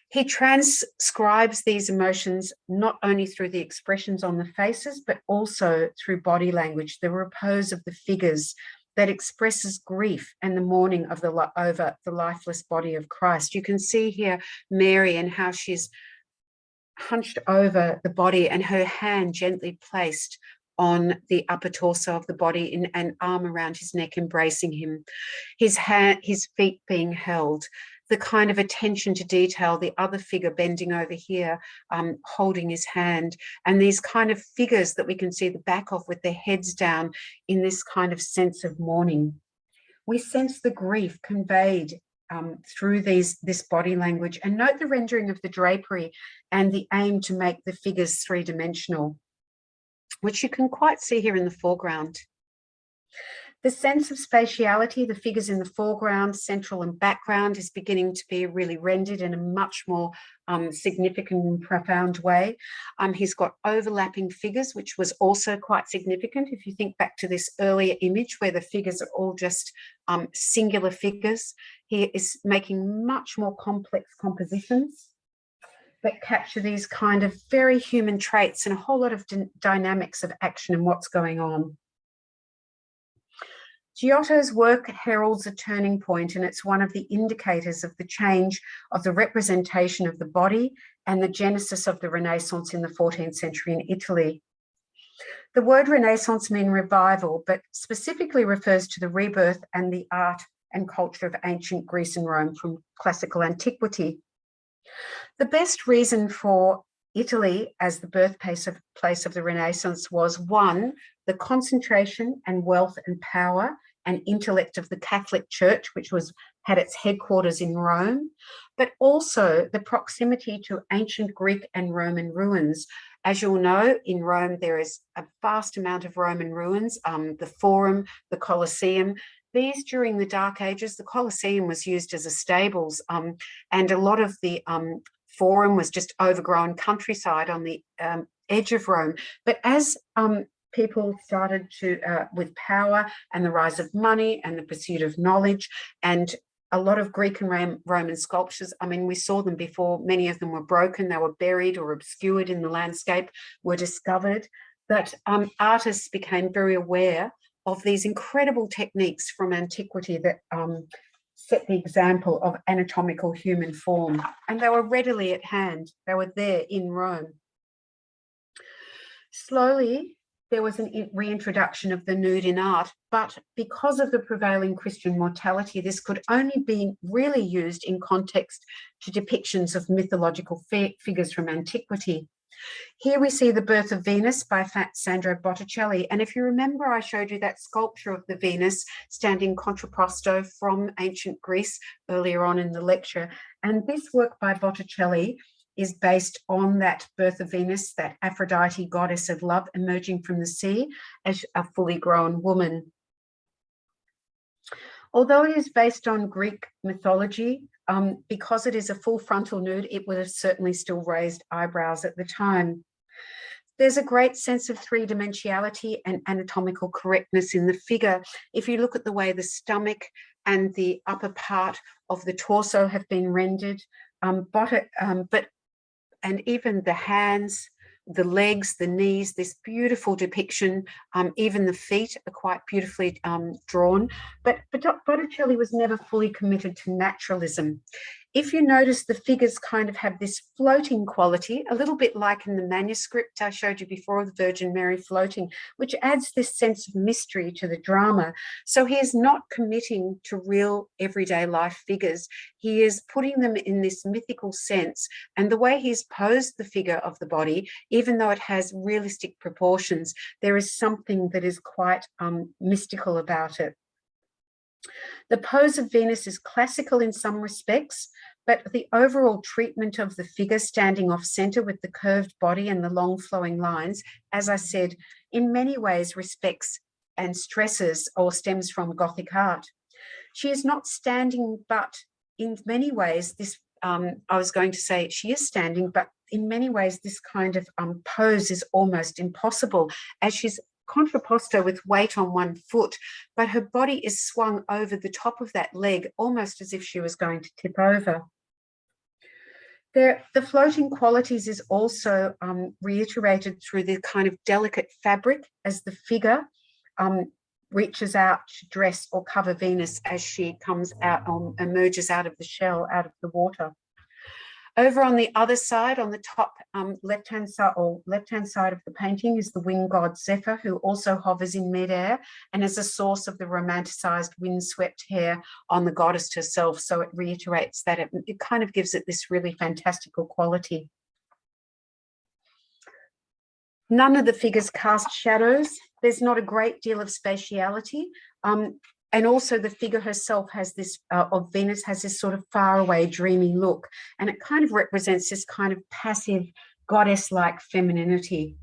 A: He transcribes these emotions not only through the expressions on the faces, but also through body language, the repose of the figures that expresses grief and the mourning of over the lifeless body of Christ. You can see here Mary and how she's hunched over the body and her hand gently placed on the upper torso of the body, in an arm around his neck, embracing him, his feet being held, the kind of attention to detail, the other figure bending over here, holding his hand, and these kind of figures that we can see the back of with their heads down in this kind of sense of mourning. We sense the grief conveyed through this body language, and note the rendering of the drapery and the aim to make the figures three-dimensional, which you can quite see here in the foreground. The sense of spatiality, the figures in the foreground, central and background, is beginning to be really rendered in a much more significant and profound way. He's got overlapping figures, which was also quite significant. If you think back to this earlier image where the figures are all just singular figures, he is making much more complex compositions that capture these kind of very human traits and a whole lot of dynamics of action and what's going on. Giotto's work heralds a turning point, and it's one of the indicators of the change of the representation of the body and the genesis of the Renaissance in the 14th century in Italy. The word Renaissance means revival, but specifically refers to the rebirth and the art and culture of ancient Greece and Rome from classical antiquity. The best reason for Italy as the birthplace of the Renaissance was, one, the concentration and wealth and power and intellect of the Catholic Church, which had its headquarters in Rome, but also the proximity to ancient Greek and Roman ruins. As you'll know, in Rome, there is a vast amount of Roman ruins, the Forum, the Colosseum. These, during the Dark Ages, the Colosseum was used as a stables, and a lot of the Forum was just overgrown countryside on the edge of Rome. But as people started to, with power and the rise of money and the pursuit of knowledge, and a lot of Greek and Roman sculptures, I mean, we saw them before, many of them were broken, they were buried or obscured in the landscape, were discovered, that artists became very aware of these incredible techniques from antiquity that set the example of anatomical human form. And they were readily at hand. They were there in Rome. Slowly, there was a reintroduction of the nude in art, but because of the prevailing Christian mortality, this could only be really used in context to depictions of mythological figures from antiquity. Here we see the Birth of Venus by Sandro Botticelli. And if you remember, I showed you that sculpture of the Venus standing contrapposto from ancient Greece earlier on in the lecture. And this work by Botticelli is based on that Birth of Venus, that Aphrodite, goddess of love, emerging from the sea as a fully grown woman. Although it is based on Greek mythology, because it is a full frontal nude, it would have certainly still raised eyebrows at the time. There's a great sense of three-dimensionality and anatomical correctness in the figure. If you look at the way the stomach and the upper part of the torso have been rendered, and even the hands, the legs, the knees, this beautiful depiction, even the feet are quite beautifully drawn. But Botticelli was never fully committed to naturalism. If you notice, the figures kind of have this floating quality, a little bit like in the manuscript I showed you before of the Virgin Mary floating, which adds this sense of mystery to the drama. So he is not committing to real everyday life figures. He is putting them in this mythical sense. And the way he's posed the figure of the body, even though it has realistic proportions, there is something that is quite mystical about it. The pose of Venus is classical in some respects, but the overall treatment of the figure standing off center with the curved body and the long flowing lines, as I said, in many ways respects and stresses or stems from Gothic art. She is not standing, but in many ways, this, I was going to say she is standing, but in many ways, this kind of pose is almost impossible as she's contrapposto with weight on one foot, but her body is swung over the top of that leg, almost as if she was going to tip over. The floating qualities is also reiterated through the kind of delicate fabric as the figure reaches out to dress or cover Venus as she comes out, emerges out of the shell, out of the water. Over on the other side, on the top left-hand side of the painting is the wind god Zephyr, who also hovers in midair and is a source of the romanticized windswept hair on the goddess herself. So it reiterates that, it kind of gives it this really fantastical quality. None of the figures cast shadows. There's not a great deal of spatiality. And also the figure herself has this, of Venus, has this sort of faraway, dreamy look. And it kind of represents this kind of passive, goddess-like femininity.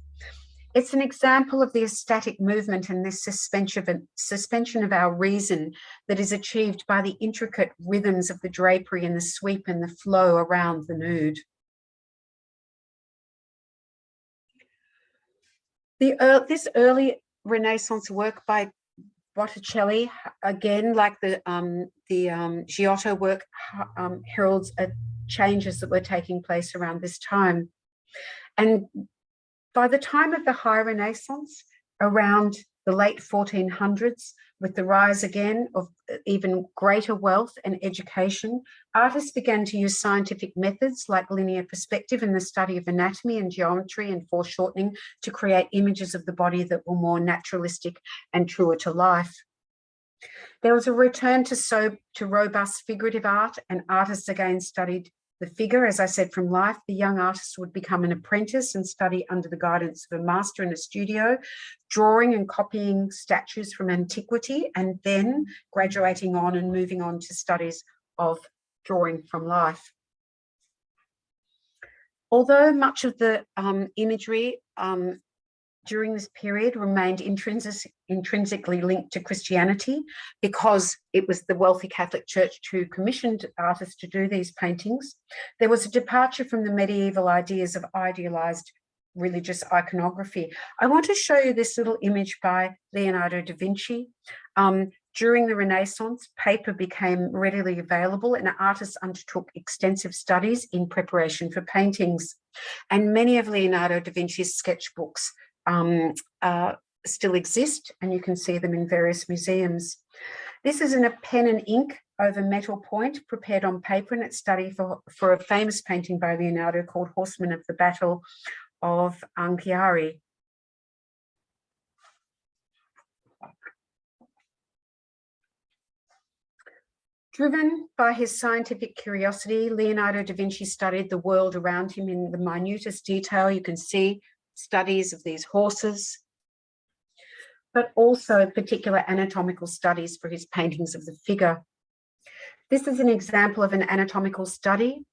A: It's an example of the ecstatic movement and this suspension of our reason that is achieved by the intricate rhythms of the drapery and the sweep and the flow around the nude. This early Renaissance work by Botticelli, again, like the Giotto work, heralds changes that were taking place around this time. And by the time of the High Renaissance, around the late 1400s, with the rise again of even greater wealth and education, artists began to use scientific methods like linear perspective in the study of anatomy and geometry and foreshortening to create images of the body that were more naturalistic and truer to life. There was a return to robust figurative art, and artists again studied the figure. As I said, from life, the young artist would become an apprentice and study under the guidance of a master in a studio, drawing and copying statues from antiquity, and then graduating on and moving on to studies of drawing from life. Although much of the imagery during this period remained intrinsically linked to Christianity, because it was the wealthy Catholic Church who commissioned artists to do these paintings, there was a departure from the medieval ideas of idealized religious iconography. I want to show you this little image by Leonardo da Vinci. During the Renaissance, paper became readily available and artists undertook extensive studies in preparation for paintings. And many of Leonardo da Vinci's sketchbooks still exist, and you can see them in various museums. This is in a pen and ink over metal point prepared on paper, and it's studied for a famous painting by Leonardo called Horsemen of the Battle of Anghiari. Driven by his scientific curiosity, Leonardo da Vinci studied the world around him in the minutest detail. You can see studies of these horses, but also particular anatomical studies for his paintings of the figure. This is an example of an anatomical study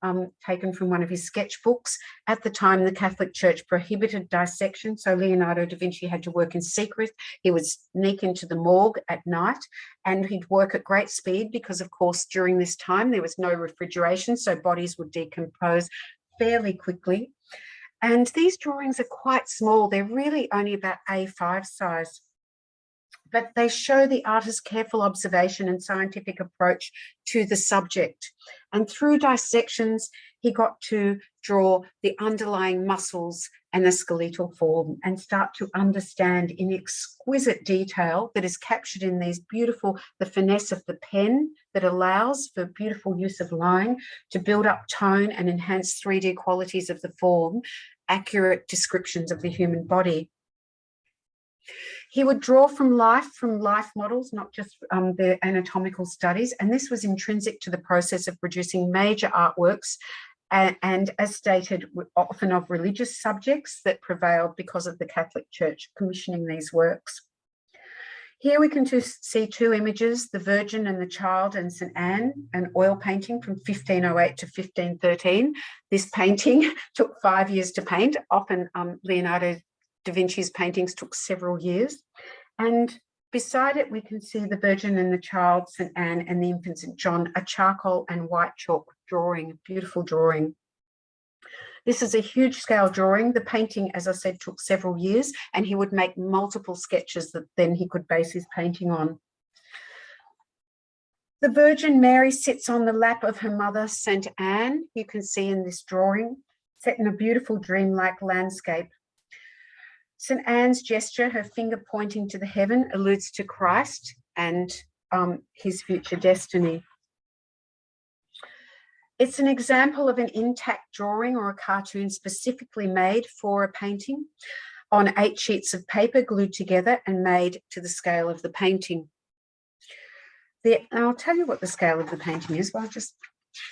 A: taken from one of his sketchbooks. At the time, the Catholic Church prohibited dissection, so Leonardo da Vinci had to work in secret. He would sneak into the morgue at night, and he'd work at great speed because, of course, during this time, there was no refrigeration, so bodies would decompose fairly quickly. And these drawings are quite small. They're really only about A5 size. But they show the artist's careful observation and scientific approach to the subject. And through dissections, he got to draw the underlying muscles and the skeletal form and start to understand in exquisite detail that is captured in these beautiful, the finesse of the pen that allows for beautiful use of line to build up tone and enhance 3D qualities of the form, accurate descriptions of the human body. He would draw from life models, not just the anatomical studies, and this was intrinsic to the process of producing major artworks and as stated, often of religious subjects that prevailed because of the Catholic Church commissioning these works. Here we can see two images, the Virgin and the Child and St. Anne, an oil painting from 1508 to 1513. This painting took 5 years to paint. Often Leonardo da Vinci's paintings took several years. And beside it, we can see the Virgin and the Child, St. Anne, and the Infant St. John, a charcoal and white chalk drawing, a beautiful drawing. This is a huge scale drawing. The painting, as I said, took several years, and he would make multiple sketches that then he could base his painting on. The Virgin Mary sits on the lap of her mother, St. Anne, you can see in this drawing, set in a beautiful dreamlike landscape. St. Anne's gesture, her finger pointing to the heaven, alludes to Christ and his future destiny. It's an example of an intact drawing or a cartoon specifically made for a painting on 8 sheets of paper glued together and made to the scale of the painting. I'll tell you what the scale of the painting is. Well, I'll just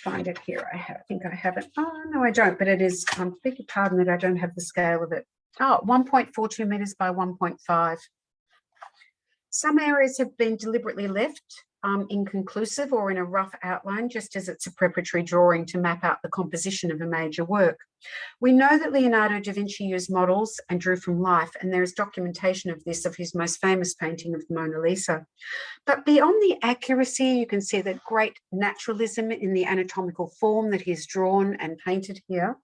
A: find it here. I think I have it. Oh, no, I don't, but it is, beg your pardon that I don't have the scale of it. Oh, 1.42 meters by 1.5. Some areas have been deliberately left inconclusive or in a rough outline, just as it's a preparatory drawing to map out the composition of a major work. We know that Leonardo da Vinci used models and drew from life, and there is documentation of this of his most famous painting of the Mona Lisa. But beyond the accuracy, you can see the great naturalism in the anatomical form that he's drawn and painted here.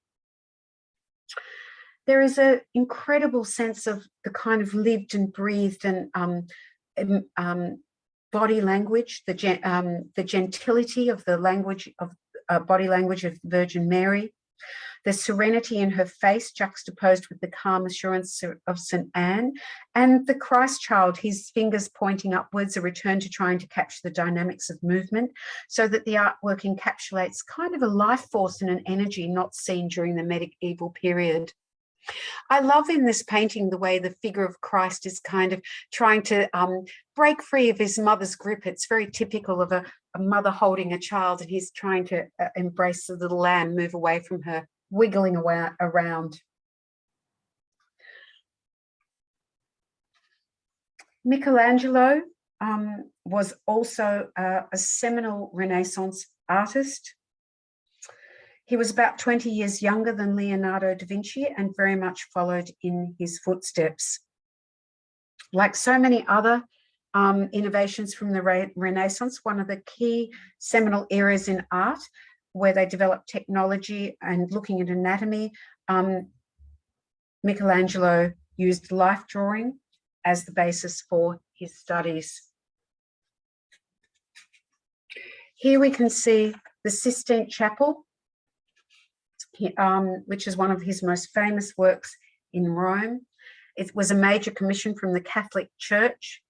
A: There is an incredible sense of the kind of lived and breathed and body language, the gentility of the language of body language of Virgin Mary, the serenity in her face juxtaposed with the calm assurance of St. Anne, and the Christ child, his fingers pointing upwards, a return to trying to capture the dynamics of movement, so that the artwork encapsulates kind of a life force and an energy not seen during the medieval period. I love in this painting the way the figure of Christ is kind of trying to break free of his mother's grip. It's very typical of a mother holding a child, and he's trying to embrace the little lamb, move away from her, wiggling around. Michelangelo was also a seminal Renaissance artist. He was about 20 years younger than Leonardo da Vinci and very much followed in his footsteps. Like so many other innovations from the Renaissance, one of the key seminal eras in art where they developed technology and looking at anatomy, Michelangelo used life drawing as the basis for his studies. Here we can see the Sistine Chapel, which is one of his most famous works in Rome. It was a major commission from the Catholic Church,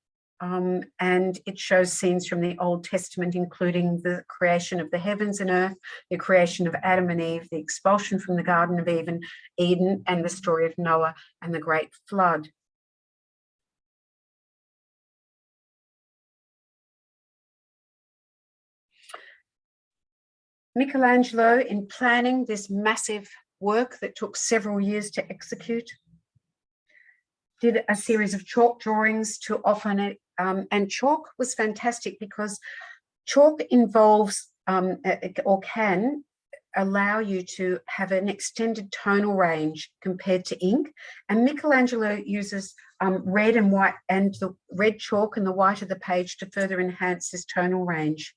A: and it shows scenes from the Old Testament, including the creation of the heavens and earth, the creation of Adam and Eve, the expulsion from the Garden of Eden, and the story of Noah and the Great Flood. Michelangelo, in planning this massive work that took several years to execute, did a series of chalk drawings to often it, and chalk was fantastic because chalk involves or can allow you to have an extended tonal range compared to ink, and Michelangelo uses red and white, and the red chalk and the white of the page to further enhance his tonal range.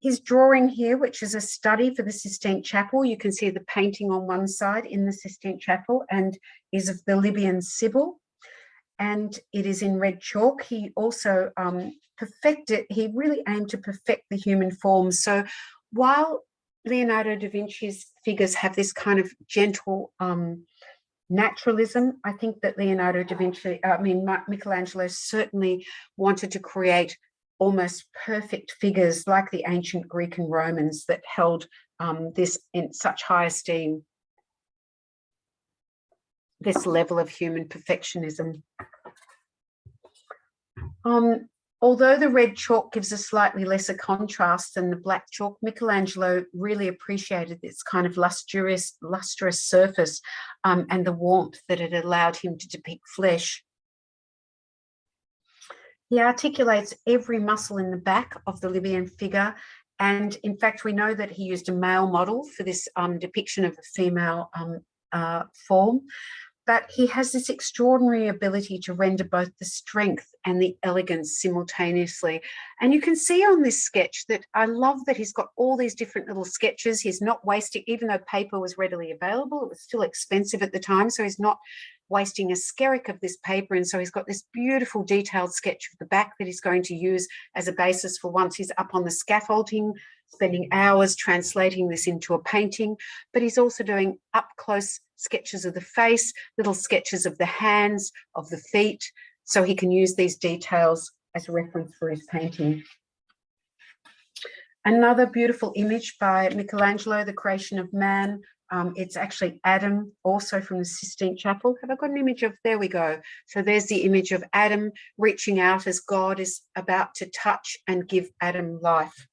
A: His drawing here, which is a study for the Sistine Chapel, you can see the painting on one side in the Sistine Chapel, and is of the Libyan Sibyl, and it is in red chalk. He also he really aimed to perfect the human form. So while Leonardo da Vinci's figures have this kind of gentle naturalism, I think that Michelangelo certainly wanted to create almost perfect figures like the ancient Greek and Romans that held this in such high esteem, this level of human perfectionism. Although the red chalk gives a slightly lesser contrast than the black chalk, Michelangelo really appreciated this kind of lustrous surface and the warmth that it allowed him to depict flesh. He articulates every muscle in the back of the Libyan figure, and in fact we know that he used a male model for this depiction of a female form, but he has this extraordinary ability to render both the strength and the elegance simultaneously. And you can see on this sketch that I love that he's got all these different little sketches. He's not wasting, even though paper was readily available, it was still expensive at the time, so he's not wasting a skerrick of this paper, and so he's got this beautiful detailed sketch of the back that he's going to use as a basis for once he's up on the scaffolding, spending hours translating this into a painting. But he's also doing up close sketches of the face, little sketches of the hands, of the feet, so he can use these details as a reference for his painting. Another beautiful image by Michelangelo, The Creation of Man. It's actually Adam, also from the Sistine Chapel. Have I got an image of, there we go. So there's the image of Adam reaching out as God is about to touch and give Adam life.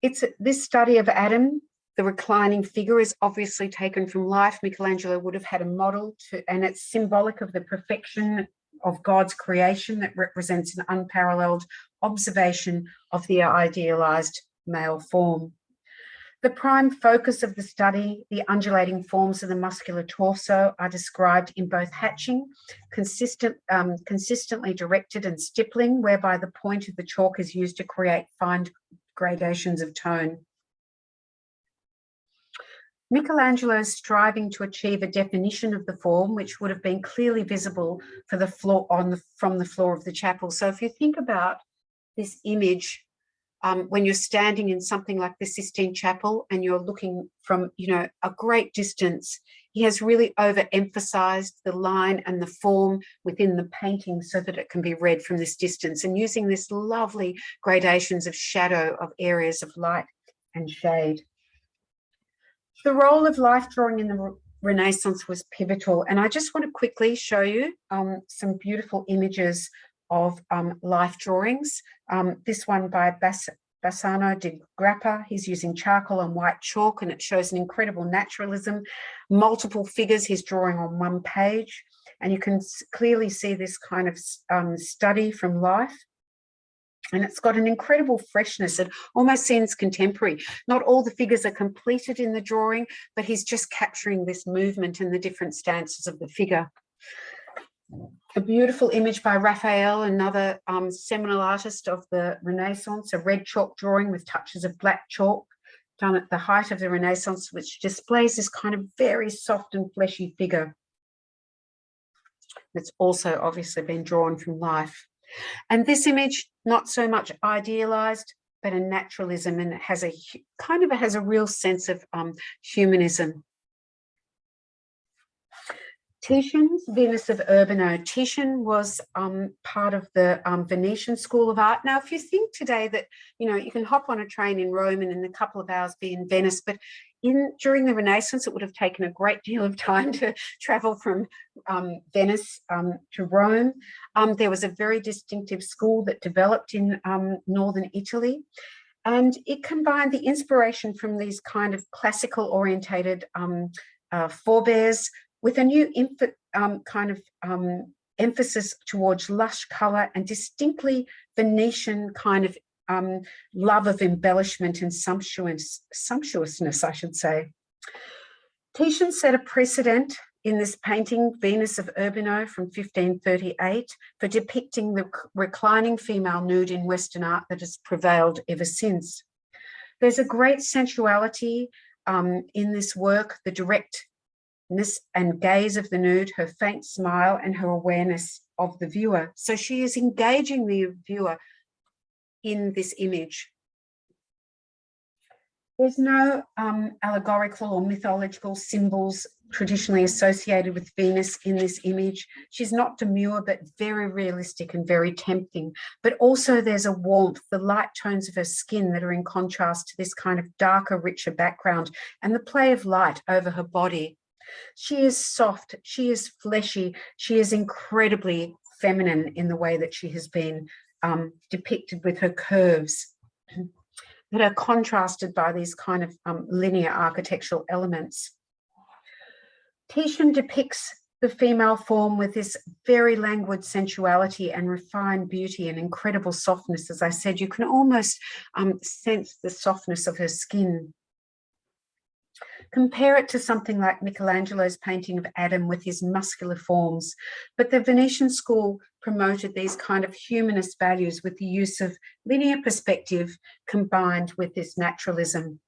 A: It's this study of Adam, the reclining figure, is obviously taken from life. Michelangelo would have had a model to, and it's symbolic of the perfection of God's creation that represents an unparalleled observation of the idealized male form. The prime focus of the study, the undulating forms of the muscular torso, are described in both hatching, consistently directed, and stippling, whereby the point of the chalk is used to create fine gradations of tone. Michelangelo's striving to achieve a definition of the form, which would have been clearly visible for the floor from the floor of the chapel. So if you think about this image, when you're standing in something like the Sistine Chapel and you're looking from, a great distance, he has really overemphasized the line and the form within the painting so that it can be read from this distance, and using this lovely gradations of shadow of areas of light and shade. The role of life drawing in the Renaissance was pivotal, and I just want to quickly show you some beautiful images of life drawings. This one by Bassano di Grappa. He's using charcoal and white chalk, and it shows an incredible naturalism. Multiple figures he's drawing on one page, and you can clearly see this kind of study from life. And it's got an incredible freshness. It almost seems contemporary. Not all the figures are completed in the drawing, but he's just capturing this movement and the different stances of the figure. A beautiful image by Raphael, another seminal artist of the Renaissance, a red chalk drawing with touches of black chalk, done at the height of the Renaissance, which displays this kind of very soft and fleshy figure. That's also obviously been drawn from life. And this image, not so much idealized, but a naturalism, and it has a real sense of humanism. Titian's Venus of Urbino. Titian was part of the Venetian School of Art. Now, if you think today that, you can hop on a train in Rome and in a couple of hours be in Venice, but during the Renaissance, it would have taken a great deal of time to travel from Venice to Rome. There was a very distinctive school that developed in northern Italy, and it combined the inspiration from these kind of classical-orientated forebears with a new emphasis towards lush colour and distinctly Venetian kind of love of embellishment and sumptuousness, I should say. Titian set a precedent in this painting, Venus of Urbino from 1538, for depicting the reclining female nude in Western art that has prevailed ever since. There's a great sensuality in this work, the directness and gaze of the nude, her faint smile, and her awareness of the viewer. So she is engaging the viewer in this image. There's no allegorical or mythological symbols traditionally associated with Venus in this image. She's not demure, but very realistic and very tempting. But also there's a warmth, the light tones of her skin that are in contrast to this kind of darker, richer background, and the play of light over her body. She is soft, she is fleshy, she is incredibly feminine in the way that she has been depicted with her curves that are contrasted by these kind of linear architectural elements. Titian depicts the female form with this very languid sensuality and refined beauty and incredible softness. As I said, you can almost sense the softness of her skin. Compare it to something like Michelangelo's painting of Adam with his muscular forms. But the Venetian school promoted these kind of humanist values with the use of linear perspective combined with this naturalism.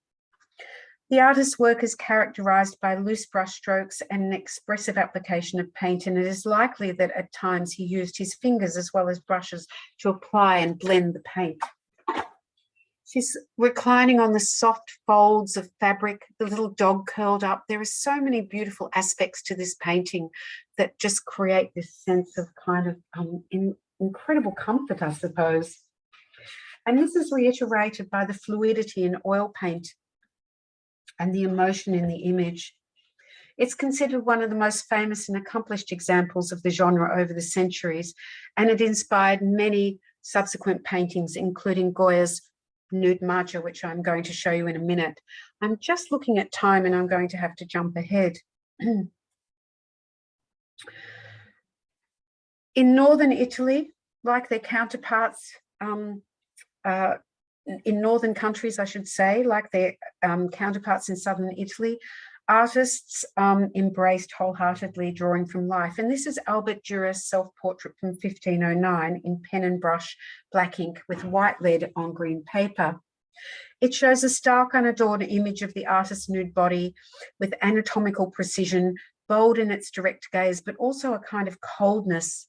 A: The artist's work is characterized by loose brushstrokes and an expressive application of paint, and it is likely that at times he used his fingers as well as brushes to apply and blend the paint. She's reclining on the soft folds of fabric, the little dog curled up. There are so many beautiful aspects to this painting that just create this sense of kind of incredible comfort, I suppose. And this is reiterated by the fluidity in oil paint and the emotion in the image. It's considered one of the most famous and accomplished examples of the genre over the centuries, and it inspired many subsequent paintings, including Goya's Nude Marcha, which I'm going to show you in a minute. I'm just looking at time and I'm going to have to jump ahead. In northern Italy, like their counterparts in northern countries, I should say, like their counterparts in southern Italy, artists embraced wholeheartedly drawing from life. And this is Albert Dürer's self-portrait from 1509 in pen and brush, black ink with white lead on green paper. It shows a stark, unadorned image of the artist's nude body with anatomical precision, bold in its direct gaze, but also a kind of coldness.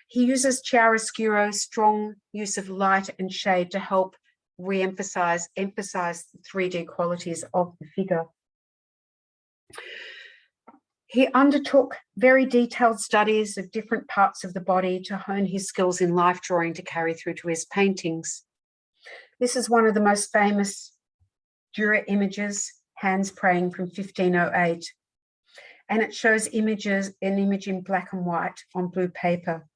A: He uses chiaroscuro, strong use of light and shade to help emphasize the 3D qualities of the figure. He undertook very detailed studies of different parts of the body to hone his skills in life drawing to carry through to his paintings. This is one of the most famous Dürer images, Hands Praying from 1508. And it shows an image in black and white on blue paper.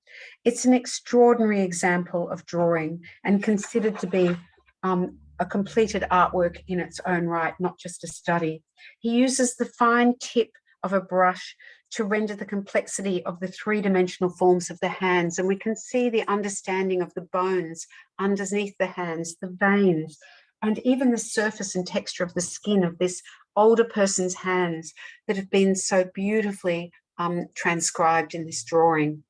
A: It's an extraordinary example of drawing and considered to be a completed artwork in its own right, not just a study. He uses the fine tip of a brush to render the complexity of the three-dimensional forms of the hands, and we can see the understanding of the bones underneath the hands, the veins, and even the surface and texture of the skin of this older person's hands that have been so beautifully transcribed in this drawing.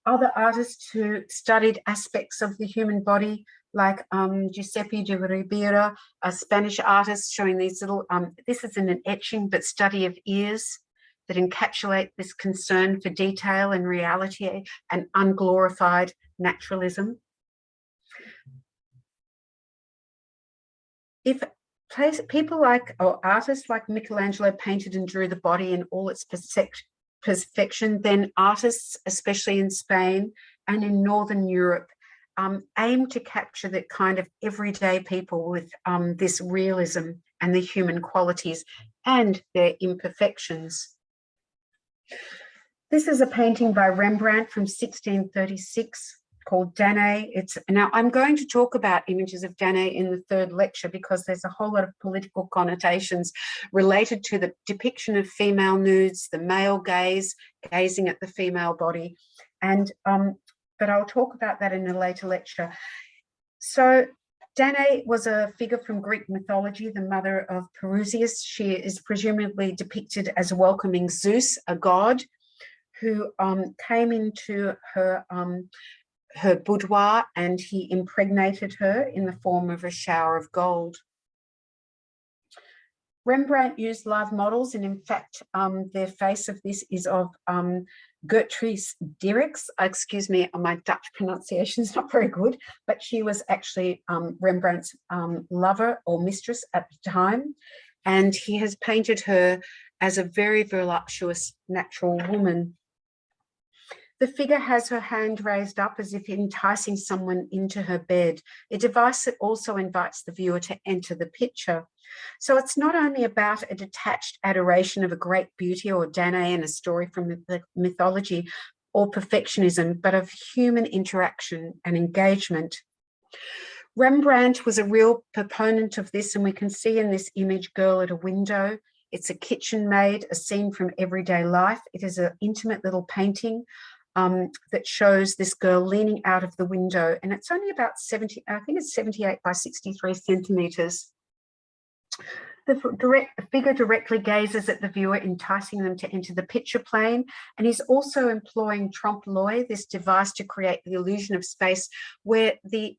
A: Other artists who studied aspects of the human body, like Giuseppe de Ribera, a Spanish artist, showing these little, this is in an etching, but study of ears that encapsulate this concern for detail and reality and unglorified naturalism. If people like, or artists like Michelangelo painted and drew the body in all its perfection, then artists, especially in Spain and in Northern Europe, aim to capture the kind of everyday people with this realism and the human qualities and their imperfections. This is a painting by Rembrandt from 1636 called Danae. Now I'm going to talk about images of Danae in the third lecture because there's a whole lot of political connotations related to the depiction of female nudes, the male gaze, gazing at the female body. And but I'll talk about that in a later lecture. So Danae was a figure from Greek mythology, the mother of Perseus. She is presumably depicted as welcoming Zeus, a god, who came into her boudoir, and he impregnated her in the form of a shower of gold. Rembrandt used live models, and in fact, the face of this is of Gertrude Dierks. Excuse me, my Dutch pronunciation is not very good, but she was actually Rembrandt's lover or mistress at the time, and he has painted her as a very voluptuous natural woman. The figure has her hand raised up as if enticing someone into her bed, a device that also invites the viewer to enter the picture. So it's not only about a detached adoration of a great beauty or Danae and a story from the mythology or perfectionism, but of human interaction and engagement. Rembrandt was a real proponent of this, and we can see in this image, Girl at a Window. It's a kitchen maid, a scene from everyday life. It is an intimate little painting that shows this girl leaning out of the window, and it's only about 78 by 63 centimeters. The figure directly gazes at the viewer, enticing them to enter the picture plane, and he's also employing trompe-l'oeil, this device to create the illusion of space where the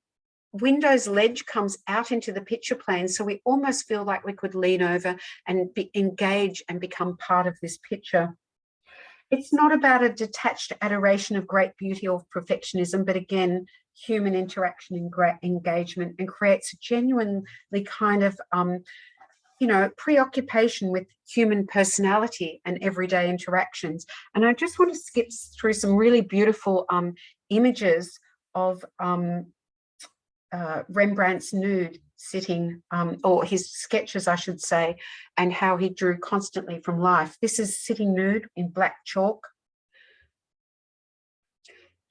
A: window's ledge comes out into the picture plane, so we almost feel like we could lean over and engage and become part of this picture. It's not about a detached adoration of great beauty or perfectionism, but again, human interaction and great engagement, and creates a genuinely kind of, preoccupation with human personality and everyday interactions. And I just want to skip through some really beautiful images of Rembrandt's nude sitting, or his sketches, I should say, and how he drew constantly from life. This is sitting nude in black chalk.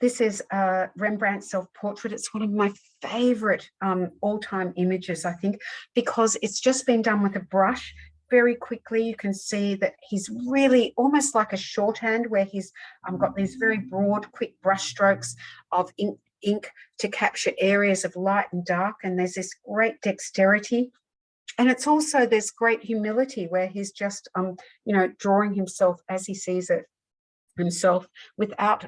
A: This is Rembrandt's self-portrait. It's one of my favorite all-time images, I think, because it's just been done with a brush very quickly you can see that he's really almost like a shorthand, where he's got these very broad, quick brush strokes of ink to capture areas of light and dark, and there's this great dexterity. And it's also this great humility where he's just, drawing himself as he sees it himself, without,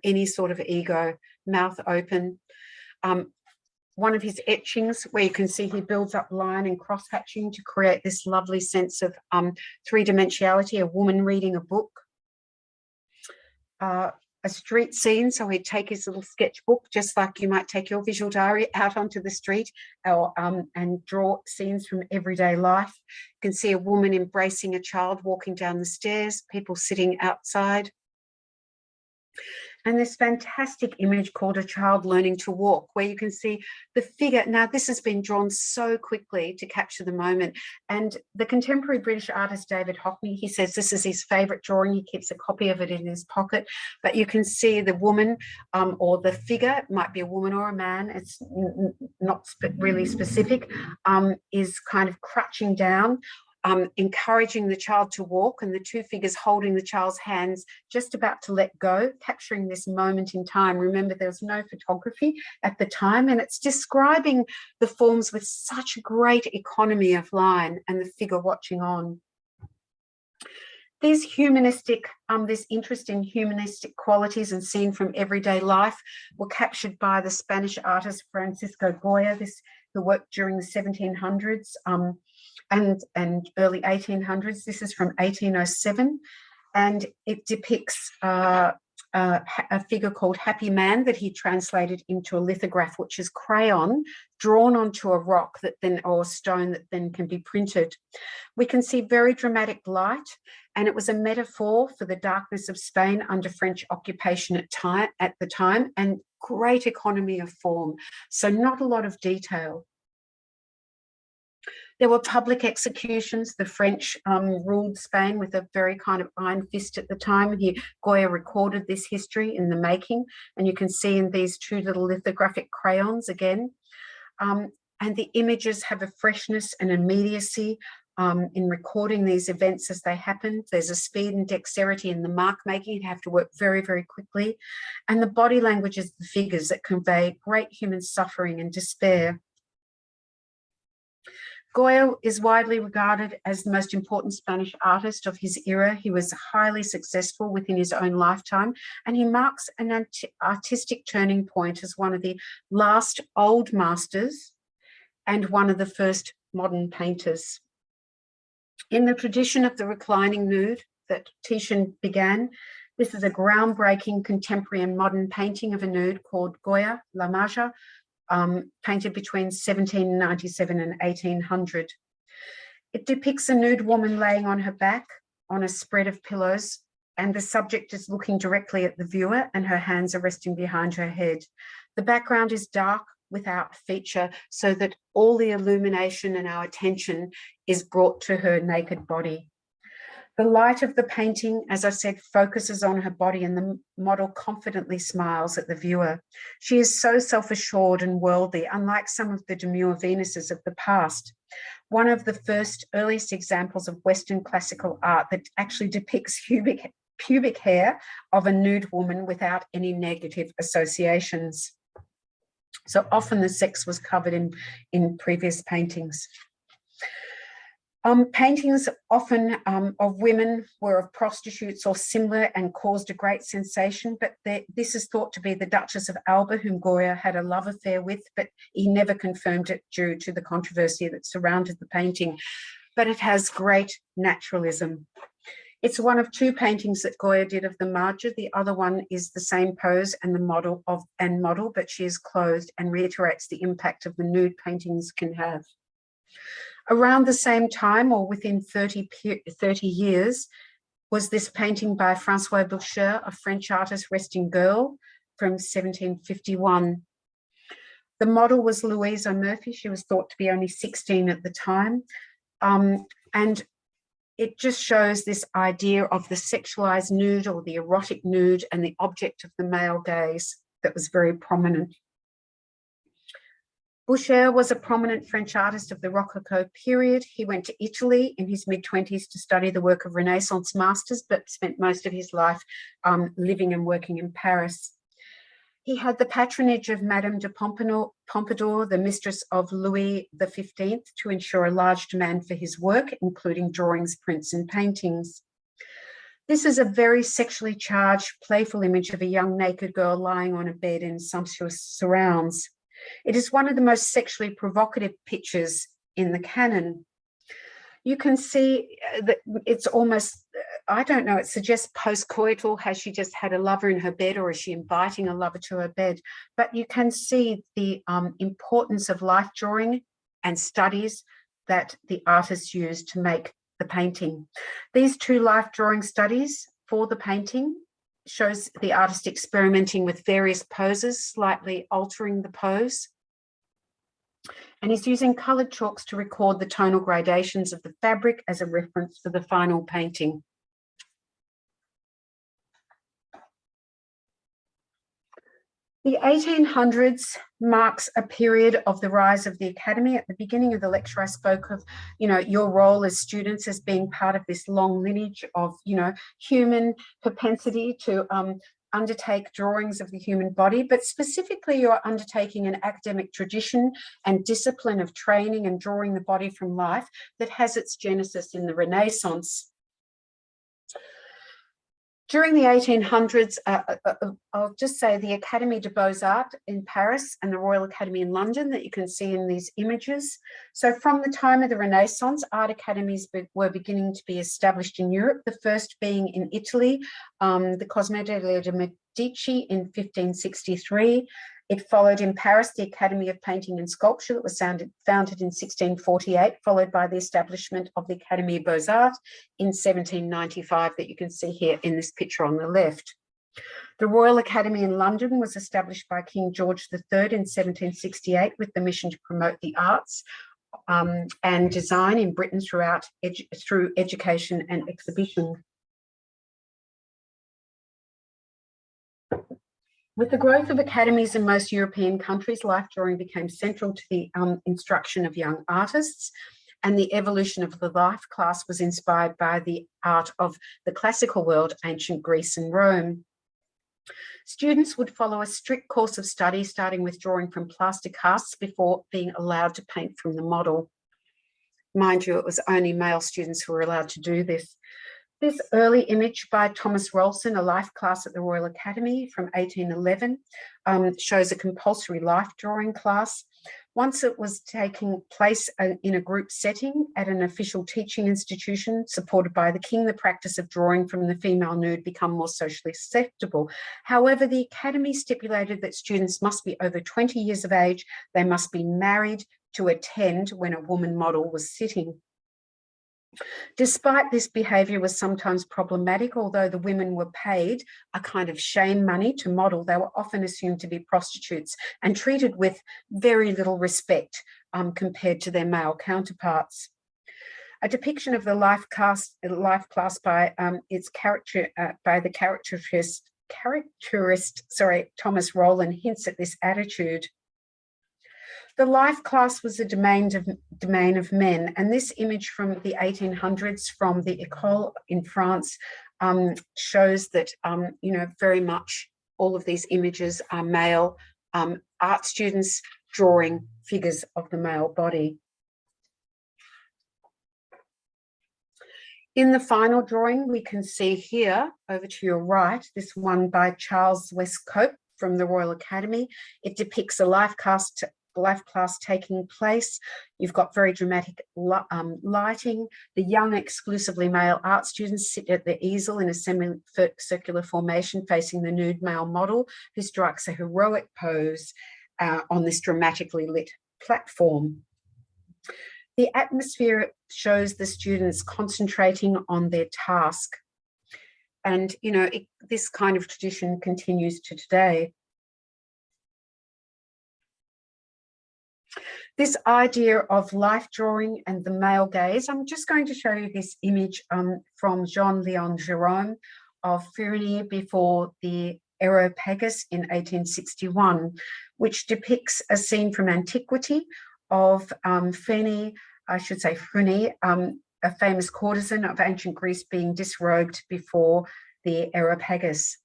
A: any sort of ego, mouth open. One of his etchings where you can see he builds up line and cross hatching to create this lovely sense of three-dimensionality, a woman reading a book. A street scene, so he'd take his little sketchbook, just like you might take your visual diary, out onto the street and draw scenes from everyday life. You can see a woman embracing a child walking down the stairs, people sitting outside. And this fantastic image called A Child Learning to Walk, where you can see the figure. Now, this has been drawn so quickly to capture the moment. And the contemporary British artist David Hockney, he says this is his favourite drawing. He keeps a copy of it in his pocket. But you can see the woman or the figure, it might be a woman or a man, it's not really specific, is kind of crouching down, encouraging the child to walk, and the two figures holding the child's hands, just about to let go, capturing this moment in time. Remember, there was no photography at the time, and it's describing the forms with such great economy of line, and the figure watching on. These humanistic, this interest in humanistic qualities and seen from everyday life were captured by the Spanish artist Francisco Goya, who worked during the 1700s and early 1800s. This is from 1807, and it depicts a figure called Happy Man that he translated into a lithograph, which is crayon drawn onto a rock that then, or stone that then can be printed. We can see very dramatic light, and it was a metaphor for the darkness of Spain under French occupation at the time, and great economy of form. So not a lot of detail. There were public executions. The French ruled Spain with a very kind of iron fist at the time. Goya recorded this history in the making, and you can see in these two little lithographic crayons again. And the images have a freshness and immediacy in recording these events as they happen. There's a speed and dexterity in the mark making. You have to work very, very quickly. And the body language is the figures that convey great human suffering and despair. Goya is widely regarded as the most important Spanish artist of his era. He was highly successful within his own lifetime, and he marks an artistic turning point as one of the last old masters and one of the first modern painters. In the tradition of the reclining nude that Titian began, this is a groundbreaking contemporary and modern painting of a nude called Goya, La Maja, painted between 1797 and 1800. It depicts a nude woman laying on her back on a spread of pillows, and the subject is looking directly at the viewer, and her hands are resting behind her head. The background is dark without feature, so that all the illumination and our attention is brought to her naked body. The light of the painting, as I said, focuses on her body, and the model confidently smiles at the viewer. She is so self-assured and worldly, unlike some of the demure Venuses of the past. One of the earliest examples of Western classical art that actually depicts pubic hair of a nude woman without any negative associations. So often the sex was covered in previous paintings. Paintings often of women were of prostitutes or similar and caused a great sensation, but this is thought to be the Duchess of Alba, whom Goya had a love affair with, but he never confirmed it due to the controversy that surrounded the painting. But it has great naturalism. It's one of two paintings that Goya did of the Maja. The other one is the same pose and the model, but she is clothed, and reiterates the impact of the nude paintings can have. Around the same time, or within 30 years, was this painting by Francois Boucher, a French artist, Resting Girl, from 1751. The model was Louise O'Murphy. She was thought to be only 16 at the time. And it just shows this idea of the sexualized nude, or the erotic nude, and the object of the male gaze that was very prominent. Boucher was a prominent French artist of the Rococo period. He went to Italy in his mid-20s to study the work of Renaissance masters, but spent most of his life living and working in Paris. He had the patronage of Madame de Pompadour, the mistress of Louis XV, to ensure a large demand for his work, including drawings, prints, and paintings. This is a very sexually charged, playful image of a young naked girl lying on a bed in sumptuous surrounds. It is one of the most sexually provocative pictures in the canon. You can see that it's almost, I don't know, it suggests post-coital. Has she just had a lover in her bed, or is she inviting a lover to her bed? But you can see the importance of life drawing and studies that the artists used to make the painting. These two life drawing studies for the painting shows the artist experimenting with various poses, slightly altering the pose. And he's using coloured chalks to record the tonal gradations of the fabric as a reference for the final painting. The 1800s marks a period of the rise of the Academy. At the beginning of the lecture, I spoke of, your role as students as being part of this long lineage of, human propensity to undertake drawings of the human body, but specifically you're undertaking an academic tradition and discipline of training and drawing the body from life that has its genesis in the Renaissance. During the 1800s, I'll just say the Académie des Beaux-Arts in Paris and the Royal Academy in London that you can see in these images. So from the time of the Renaissance, art academies were beginning to be established in Europe, the first being in Italy, the Cosmo de' Medici in 1563. It followed in Paris the Academy of Painting and Sculpture that was founded in 1648, followed by the establishment of the Académie Beaux-Arts in 1795 that you can see here in this picture on the left. The Royal Academy in London was established by King George III in 1768 with the mission to promote the arts and design in Britain through education and exhibition. With the growth of academies in most European countries, life drawing became central to the instruction of young artists, and the evolution of the life class was inspired by the art of the classical world, ancient Greece and Rome. Students would follow a strict course of study, starting with drawing from plaster casts before being allowed to paint from the model. Mind you, it was only male students who were allowed to do this. This early image by Thomas Rolson, a life class at the Royal Academy from 1811, shows a compulsory life drawing class. Once it was taking place in a group setting at an official teaching institution supported by the king, the practice of drawing from the female nude became more socially acceptable. However, the Academy stipulated that students must be over 20 years of age, they must be married to attend when a woman model was sitting. Despite this behaviour was sometimes problematic, although the women were paid a kind of shame money to model, they were often assumed to be prostitutes and treated with very little respect compared to their male counterparts. A depiction of the life class by the caricaturist Thomas Rowland hints at this attitude. The life class was a domain of men, and this image from the 1800s from the École in France shows that, very much all of these images are male art students drawing figures of the male body. In the final drawing, we can see here, over to your right, this one by Charles Westcote from the Royal Academy. It depicts a life class taking place. You've got very dramatic lighting. The young, exclusively male art students sit at the easel in a semicircular formation facing the nude male model, who strikes a heroic pose on this dramatically lit platform. The atmosphere shows the students concentrating on their task. And, this kind of tradition continues to today. This idea of life drawing and the male gaze, I'm just going to show you this image from Jean-Léon Gérôme of Fironi before the Areopagus in 1861, which depicts a scene from antiquity of Phryne, a famous courtesan of ancient Greece, being disrobed before the Areopagus.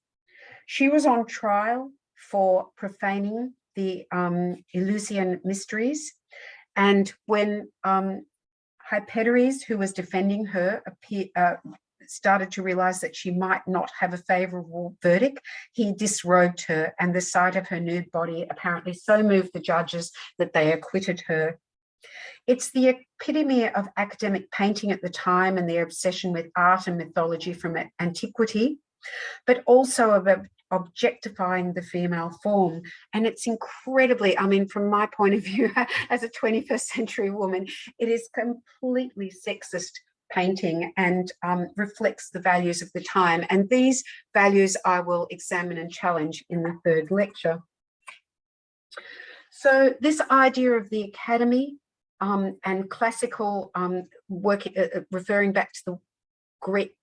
A: She was on trial for profaning the Eleusinian mysteries, and when Hyperides, who was defending her, started to realize that she might not have a favorable verdict, he disrobed her, and the sight of her nude body apparently so moved the judges that they acquitted her. It's the epitome of academic painting at the time and their obsession with art and mythology from antiquity, but also of objectifying the female form. And it's incredibly, I mean, from my point of view, as a 21st century woman, it is completely sexist painting and reflects the values of the time. And these values I will examine and challenge in the third lecture. So this idea of the academy and classical work, referring back to the Greek,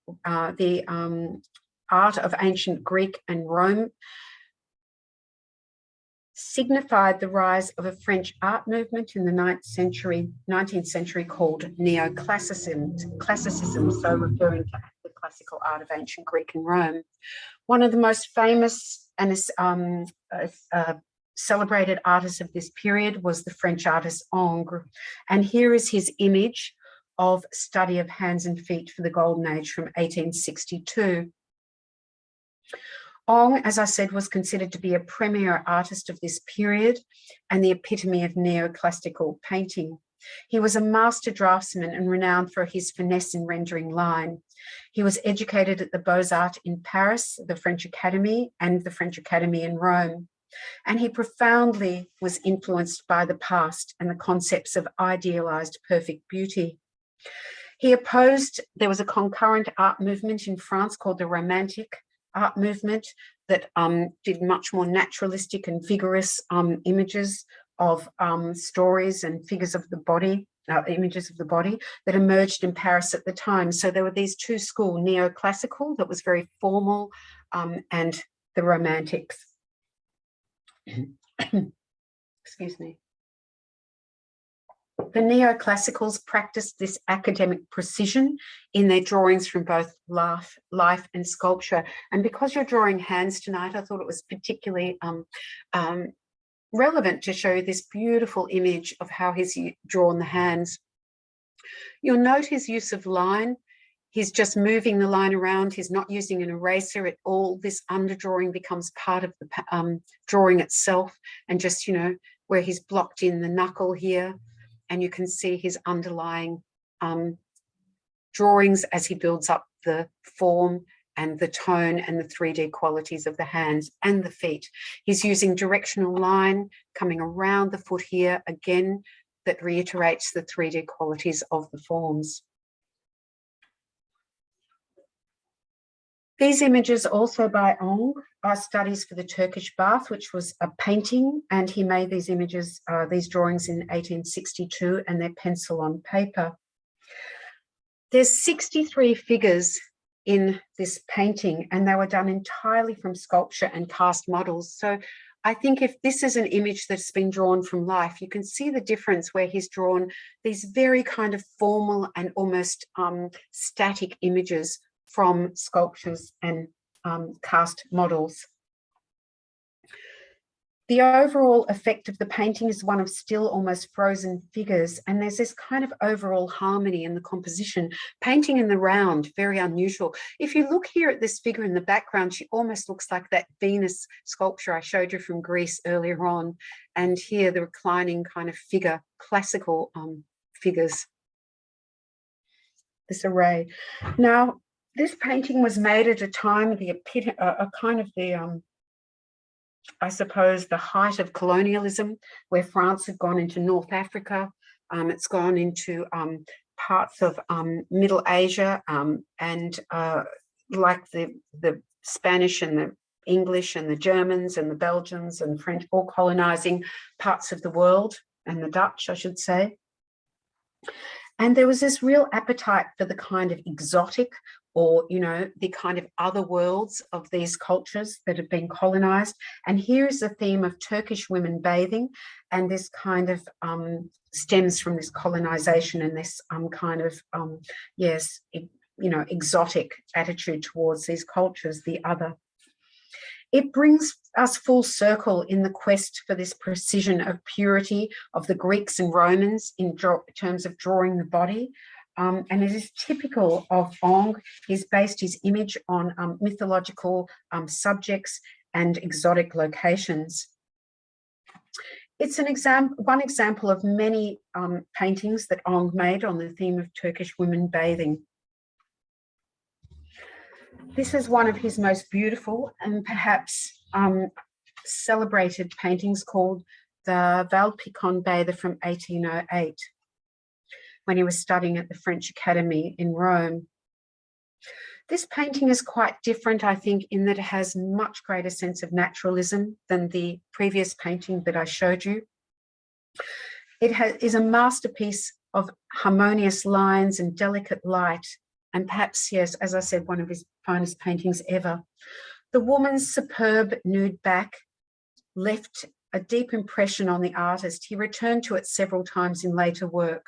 A: art of ancient Greek and Rome, signified the rise of a French art movement in the 19th century called neoclassicism, so referring to the classical art of ancient Greek and Rome. One of the most famous and celebrated artists of this period was the French artist Ingres, and here is his image of Study of Hands and Feet for the Golden Age from 1862. Ingres, as I said, was considered to be a premier artist of this period and the epitome of neoclassical painting. He was a master draftsman and renowned for his finesse in rendering line. He was educated at the Beaux-Arts in Paris, the French Academy, and the French Academy in Rome. And he profoundly was influenced by the past and the concepts of idealized perfect beauty. He opposed, there was a concurrent art movement in France called the Romantic art movement that did much more naturalistic and vigorous images of stories and figures of the body, images of the body that emerged in Paris at the time. So there were these two schools, neoclassical, that was very formal, and the Romantics. Excuse me. The neoclassicals practiced this academic precision in their drawings from both life and sculpture. And because you're drawing hands tonight, I thought it was particularly relevant to show you this beautiful image of how he's drawn the hands. You'll note his use of line. He's just moving the line around. He's not using an eraser at all. This underdrawing becomes part of the drawing itself, and just, you know, where he's blocked in the knuckle here. And you can see his underlying drawings as he builds up the form and the tone and the 3D qualities of the hands and the feet. He's using directional line coming around the foot here, again, that reiterates the 3D qualities of the forms. These images, also by Ingres, are studies for the Turkish bath, which was a painting, and he made these images, these drawings in 1862, and they're pencil on paper. There's 63 figures in this painting, and they were done entirely from sculpture and cast models. So I think if this is an image that's been drawn from life, you can see the difference where he's drawn these very kind of formal and almost static images from sculptures and cast models. The overall effect of the painting is one of still almost frozen figures, and there's this kind of overall harmony in the composition. Painting in the round, very unusual. If you look here at this figure in the background, she almost looks like that Venus sculpture I showed you from Greece earlier on, and here the reclining kind of figure, classical figures, this array. Now, this painting was made at a time, I suppose, the height of colonialism, where France had gone into North Africa. It's gone into parts of Middle Asia, and like the Spanish and the English and the Germans and the Belgians and French, all colonizing parts of the world, and the Dutch, I should say. And there was this real appetite for the kind of exotic, or, you know, the kind of other worlds of these cultures that have been colonized. And here is the theme of Turkish women bathing, and this kind of stems from this colonization and this kind of, yes, you know, exotic attitude towards these cultures, the other. It brings us full circle in the quest for this precision of purity of the Greeks and Romans in terms of drawing the body. And it is typical of Ong. He's based his image on mythological subjects and exotic locations. It's one example of many paintings that Ong made on the theme of Turkish women bathing. This is one of his most beautiful and perhaps celebrated paintings, called the Val-Picon Bather from 1808, when he was studying at the French Academy in Rome. This painting is quite different, I think, in that it has much greater sense of naturalism than the previous painting that I showed you. It is a masterpiece of harmonious lines and delicate light, and perhaps, yes, as I said, one of his finest paintings ever. The woman's superb nude back left a deep impression on the artist. He returned to it several times in later work.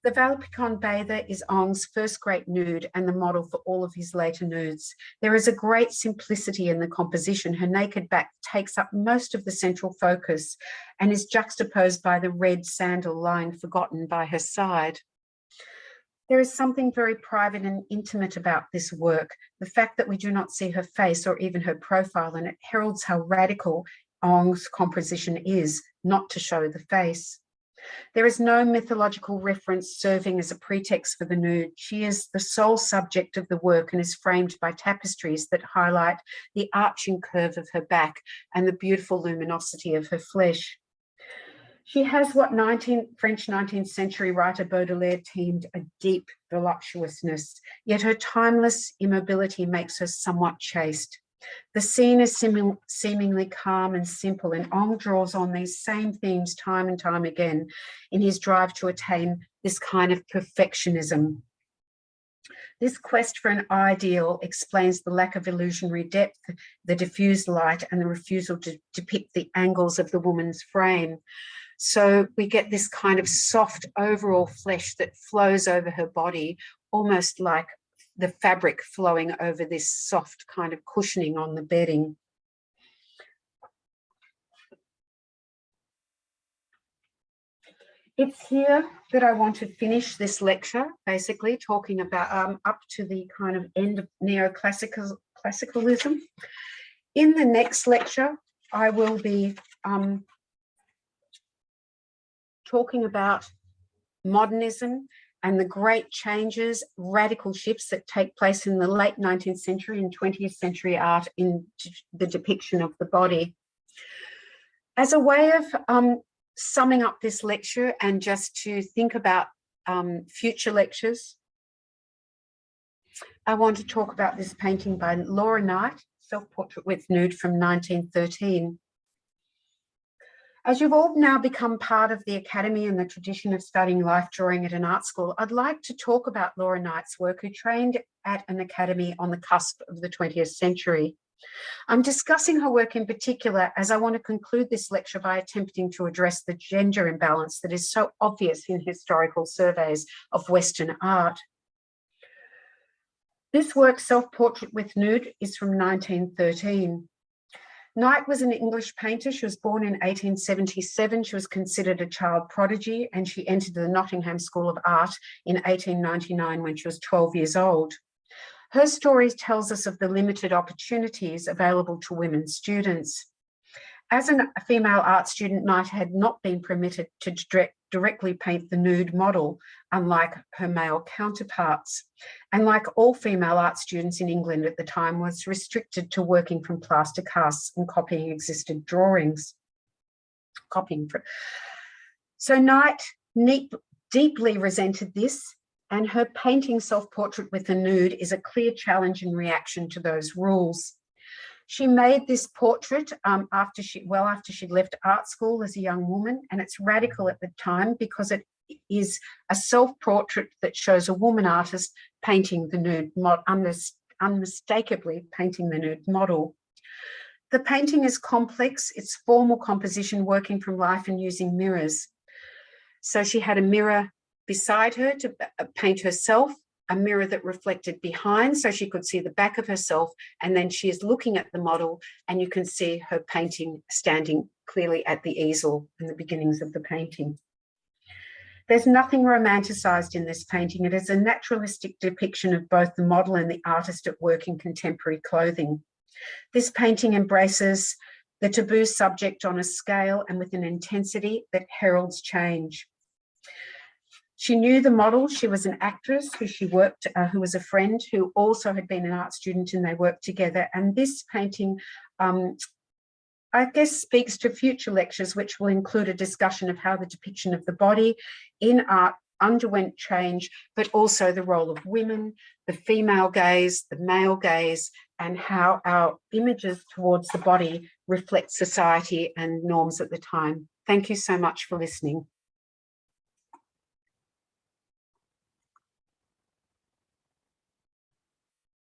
A: The Val-Picon Bather is Ong's first great nude and the model for all of his later nudes. There is a great simplicity in the composition. Her naked back takes up most of the central focus and is juxtaposed by the red sandal lying forgotten by her side. There is something very private and intimate about this work, the fact that we do not see her face or even her profile, and it heralds how radical Ong's composition is, not to show the face. There is no mythological reference serving as a pretext for the nude. She is the sole subject of the work and is framed by tapestries that highlight the arching curve of her back and the beautiful luminosity of her flesh. She has what French 19th century writer Baudelaire termed a deep voluptuousness, yet her timeless immobility makes her somewhat chaste. The scene is seemingly calm and simple, and Ong draws on these same themes time and time again in his drive to attain this kind of perfectionism. This quest for an ideal explains the lack of illusionary depth, the diffused light, and the refusal to depict the angles of the woman's frame. So we get this kind of soft overall flesh that flows over her body, almost like the fabric flowing over this soft kind of cushioning on the bedding. It's here that I want to finish this lecture, basically talking about up to the kind of end of neoclassicalism. In the next lecture, I will be talking about modernism and the great changes, radical shifts that take place in the late 19th century and 20th century art in the depiction of the body. As a way of summing up this lecture and just to think about future lectures, I want to talk about this painting by Laura Knight, Self-Portrait with Nude from 1913. As you've all now become part of the Academy and the tradition of studying life drawing at an art school, I'd like to talk about Laura Knight's work, who trained at an academy on the cusp of the 20th century. I'm discussing her work in particular as I want to conclude this lecture by attempting to address the gender imbalance that is so obvious in historical surveys of Western art. This work, Self-Portrait with Nude, is from 1913. Knight was an English painter. She was born in 1877. She was considered a child prodigy, and she entered the Nottingham School of Art in 1899 when she was 12 years old. Her story tells us of the limited opportunities available to women students. As a female art student, Knight had not been permitted to directly paint the nude model, unlike her male counterparts. And like all female art students in England at the time, was restricted to working from plaster casts and copying existing drawings. So Knight deeply resented this, and her painting Self-Portrait with the Nude is a clear challenge and reaction to those rules. She made this portrait after she'd left art school as a young woman, and it's radical at the time because it is a self-portrait that shows a woman artist painting the nude, unmistakably painting the nude model. The painting is complex, it's formal composition working from life and using mirrors. So she had a mirror beside her to paint herself, a mirror that reflected behind so she could see the back of herself, and then she is looking at the model and you can see her painting standing clearly at the easel in the beginnings of the painting. There's nothing romanticized in this painting. It is a naturalistic depiction of both the model and the artist at work in contemporary clothing. This painting embraces the taboo subject on a scale and with an intensity that heralds change. She knew the model. She was an actress who was a friend who also had been an art student, and they worked together. And this painting, I guess, speaks to future lectures, which will include a discussion of how the depiction of the body in art underwent change, but also the role of women, the female gaze, the male gaze, and how our images towards the body reflect society and norms at the time. Thank you so much for listening.